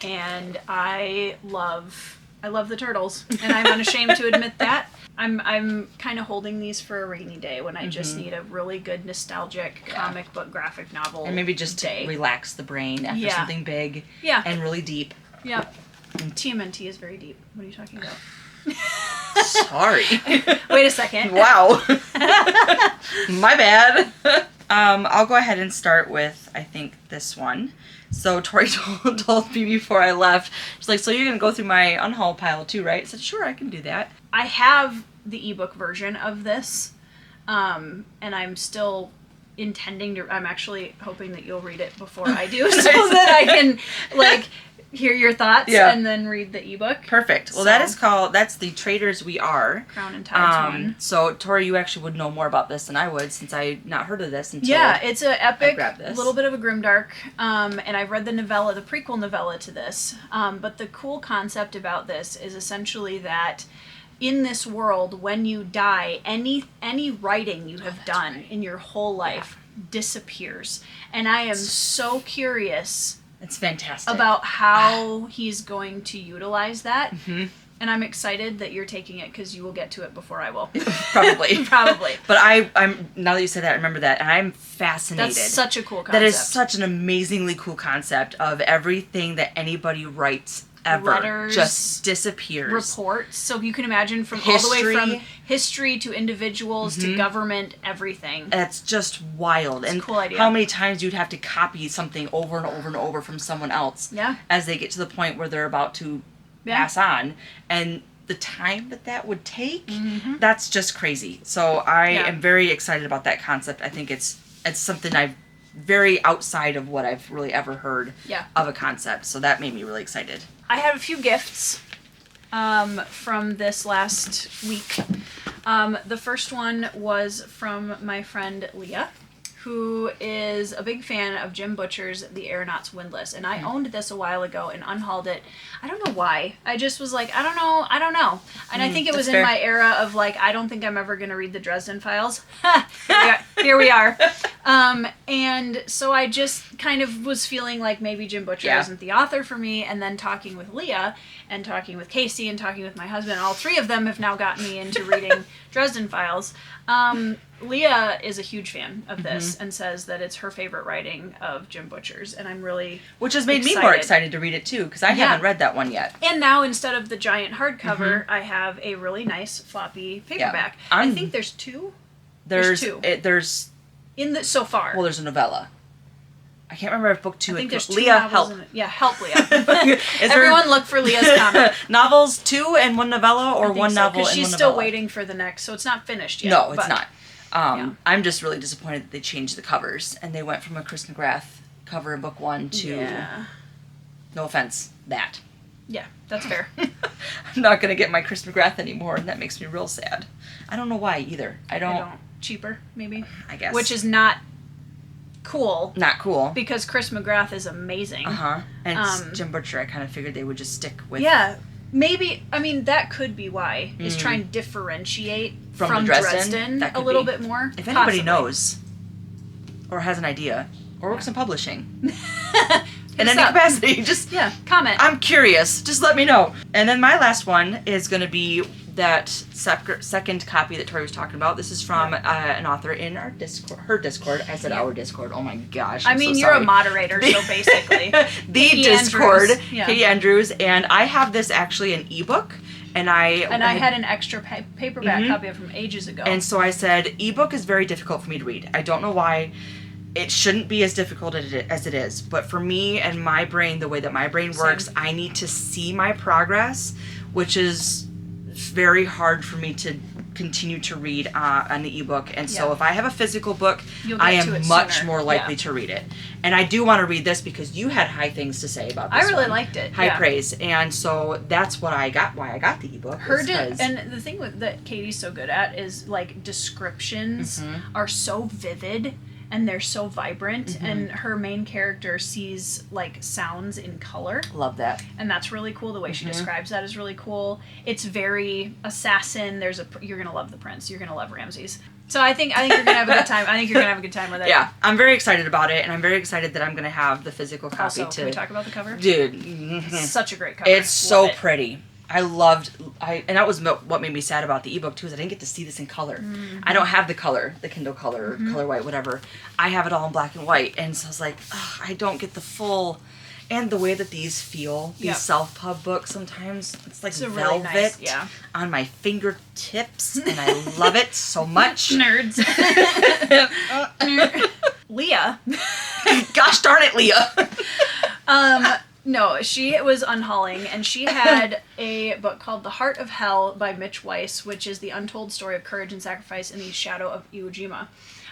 and I love the turtles, and I'm unashamed to admit that. I'm kind of holding these for a rainy day when I just need a really good nostalgic comic book graphic novel. And maybe just day. to relax the brain after Yeah. something big Yeah. and really deep. Yeah. TMNT is very deep. What are you talking about? Sorry. Wait a second. Wow. My bad. I'll go ahead and start with, I think, this one. So Tori told me before I left, she's like, so you're going to go through my unhaul pile too, right? I said, sure, I can do that. I have the ebook version of this, and I'm still intending to. I'm actually hoping that you'll read it before I do, so that I can hear your thoughts and then read the ebook. Perfect. Well, that's the Traders We Are. Crown and Tides one. So Tori, you actually would know more about this than I would, since I not heard of this until It's an epic, grabbed this. little bit of a grimdark, and I've read the novella, the prequel novella to this. But the cool concept about this is essentially that in this world, when you die, any writing you have done in your whole life disappears. And I am so curious It's fantastic. about how he's going to utilize that. Mm-hmm. And I'm excited that you're taking it because you will get to it before I will. Probably. Probably. But I'm now that you said that, I remember that, and I'm fascinated. That's such a cool concept. That is such an amazingly cool concept of everything that anybody writes ever Letters, just disappears. Reports. So you can imagine from all the way from History. history to individuals to government, everything. That's just wild. It's a and cool idea. how many times you'd have to copy something over and over and over from someone else Yeah. as they get to the point where they're about to pass on. And the time that would take, that's just crazy. So I am very excited about that concept. I think it's something I've very outside of what I've really ever heard Yeah. of a concept. So that made me really excited. I had a few gifts from this last week. The first one was from my friend Leah, who is a big fan of Jim Butcher's The Aeronaut's Windlass. And I owned this a while ago and unhauled it. I don't know why. I just was like, I don't know. And I think it was in my era of like, I don't think I'm ever going to read the Dresden Files. Here we are. And so I just kind of was feeling like maybe Jim Butcher isn't the author for me. And then talking with Leah and talking with Casey and talking with my husband, all three of them have now gotten me into reading Dresden Files. Leah is a huge fan of this and says that it's her favorite writing of Jim Butcher's, and I'm really Which has made me more excited to read it too, because I haven't read that one yet. And now instead of the giant hardcover, I have a really nice floppy paperback. I think there's two. There's two. There's in the so far. Well, there's a novella. I can't remember if book 2. I think there's 2 Leah, novels help. in it. Yeah, help Leah. Everyone look for Leah's comment. Novels 2 and 1 novella, or one novel and 1 novella? She's still waiting for the next, so it's not finished yet. No, it's not. I'm just really disappointed that they changed the covers and they went from a Chris McGrath cover in book 1 to, no offense, that. Yeah, that's fair. I'm not going to get my Chris McGrath anymore, and that makes me real sad. I don't know why either. I don't. Cheaper, maybe? I guess. Which is not cool. Not cool. Because Chris McGrath is amazing. And Jim Butcher, I kind of figured they would just stick with. Yeah. Maybe, I mean, that could be why, is trying to differentiate from Dresden a little bit more. If anybody knows, or has an idea, or works in publishing, in any capacity, just comment. I'm curious. Just let me know. And then my last one is going to be that second copy that Tori was talking about. This is from an author in our Discord. Her Discord. I said our Discord. Oh my gosh. I mean, you're a moderator, so basically. The Discord. Katie Andrews. And I have this actually an ebook. And I had an extra paperback copy of it from ages ago. And so I said, ebook is very difficult for me to read. I don't know why. It shouldn't be as difficult as it is. But for me and my brain, the way that my brain works, I need to see my progress, which is very hard for me to continue to read on the ebook. And so if I have a physical book, I am much more likely to read it. And I do want to read this because you had high things to say about this I really liked it. High praise. And so that's what I got, why I got the ebook. And the thing that Katie's so good at is, like, descriptions are so vivid and they're so vibrant, and her main character sees, like, sounds in color. Love that. And that's really cool. The way she describes that is really cool. It's very assassin. You're gonna love the prince. You're gonna love Ramses. So I think you're gonna have a good time. I think you're gonna have a good time with it. Yeah, I'm very excited about it, and I'm very excited that I'm gonna have the physical copy also, can we talk about the cover? Dude, such a great cover. It's so pretty. And that was what made me sad about the ebook too, is I didn't get to see this in color. I don't have the color, the Kindle color, color white, whatever. I have it all in black and white, and so I was like, I don't get the full. And the way that these feel, these self-pub books, sometimes it's like velvet really nice, on my fingertips, and I love it so much. Nerds. Leah. Gosh darn it, Leah. No, she was unhauling, and she had a book called The Heart of Hell by Mitch Weiss, which is the untold story of courage and sacrifice in the shadow of Iwo Jima.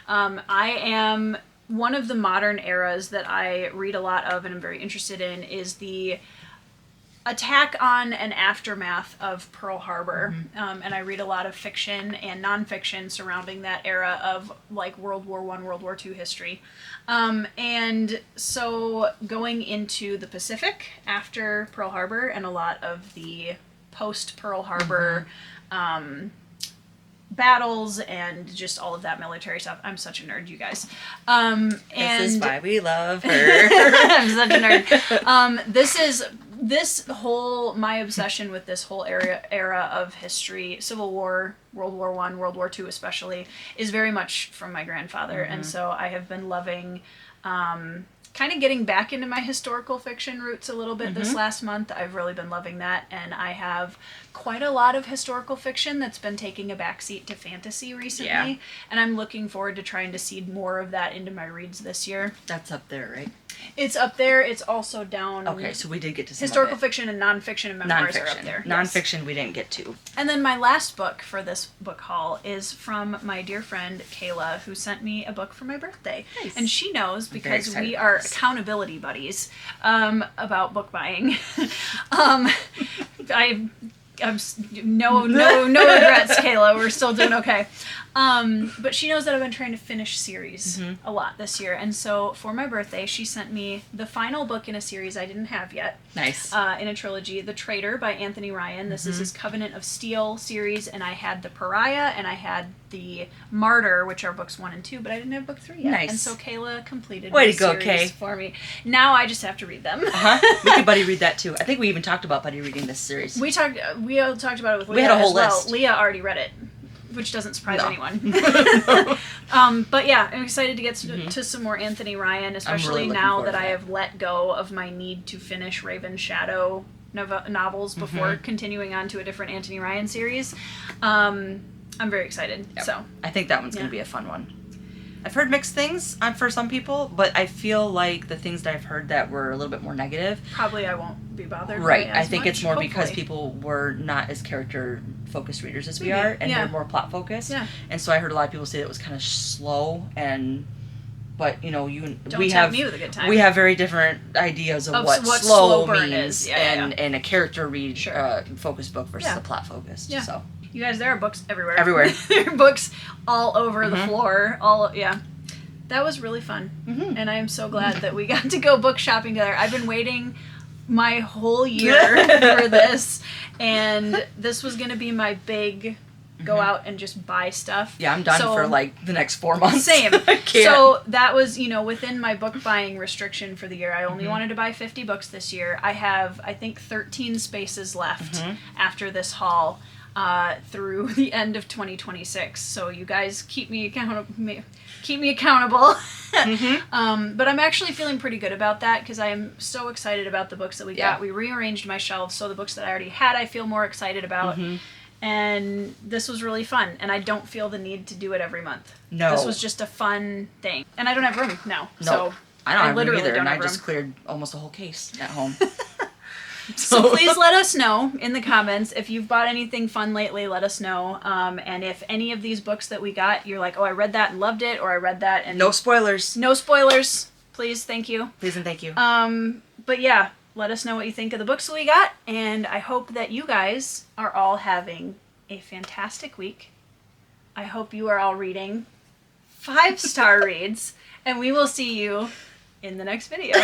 I am... One of the modern eras that I read a lot of and I'm very interested in is the attack on and aftermath of Pearl Harbor. And I read a lot of fiction and nonfiction surrounding that era of, like, World War I, World War II history. And so going into the Pacific after Pearl Harbor and a lot of the post-Pearl Harbor battles and just all of that military stuff. I'm such a nerd, you guys. And this is why we love her. I'm such a nerd. My obsession with this whole era of history, Civil War, World War I, World War II especially, is very much from my grandfather. And so I have been loving kind of getting back into my historical fiction roots a little bit this last month. I've really been loving that, and I have quite a lot of historical fiction that's been taking a backseat to fantasy recently, and I'm looking forward to trying to seed more of that into my reads this year. That's up there, right? It's up there. It's also down. Okay, so we did get to some historical of it. fiction and nonfiction and memoirs are up there. Yes. Nonfiction we didn't get to. And then my last book for this book haul is from my dear friend Kayla, who sent me a book for my birthday. Nice. And she knows because excited we for are this. accountability buddies about book buying. No regrets, Kayla. We're still doing okay. But she knows that I've been trying to finish series a lot this year. And so for my birthday, she sent me the final book in a series I didn't have yet. Nice. In a trilogy, The Traitor by Anthony Ryan. This is his Covenant of Steel series, and I had The Pariah and I had The Martyr, which are books 1 and 2, but I didn't have book 3 yet. Nice. And so Kayla completed Way the to go, series Kay. for me. Now I just have to read them. We could buddy read that too. I think we even talked about buddy reading this series. We all talked about it with Leah We had a whole as well. list. Leah already read it, which doesn't surprise No. anyone. But yeah, I'm excited to get to some more Anthony Ryan, especially really looking now forward that to I that. have let go of my need to finish Raven Shadow novels before continuing on to a different Anthony Ryan series. I'm very excited. Yep. So I think that one's going to be a fun one. I've heard mixed things for some people, but I feel like the things that I've heard that were a little bit more negative. probably I won't be bothered. Right. by I as think much, it's more because hopefully. people were not as character focused readers as we Maybe. are, and Yeah. they're more plot focused. Yeah. And so I heard a lot of people say that it was kind of slow, but we Don't have tempt me with a good time. we have very different ideas of Of what what slow slow burn means, is. Yeah, and a character read Sure. focused book versus Yeah. a plot focused. Yeah. So You guys, there are books everywhere. Everywhere. There are books all over the floor. That was really fun. And I am so glad that we got to go book shopping together. I've been waiting my whole year for this, and this was going to be my big go out and just buy stuff. yeah, I'm done So- for like the next 4 months. Same. I can't. So that was, within my book buying restriction for the year. I only wanted to buy 50 books this year. I have, I think, 13 spaces left after this haul through the end of 2026. So you guys keep me accountable. But I'm actually feeling pretty good about that because I am so excited about the books that we got. We rearranged my shelves, so the books that I already had I feel more excited about. And this was really fun, and I don't feel the need to do it every month. No. This was just a fun thing. And I don't have room now. No, So I don't have room literally either, don't and I have just room. cleared almost a whole case at home. So please let us know in the comments if you've bought anything fun lately. Let us know. And if any of these books that we got, you're like, oh, I read that and loved it, or I read that and No spoilers. no spoilers. Please, thank you. Please and thank you. But yeah, let us know what you think of the books that we got, and I hope that you guys are all having a fantastic week. I hope you are all reading 5-star reads, and we will see you in the next video.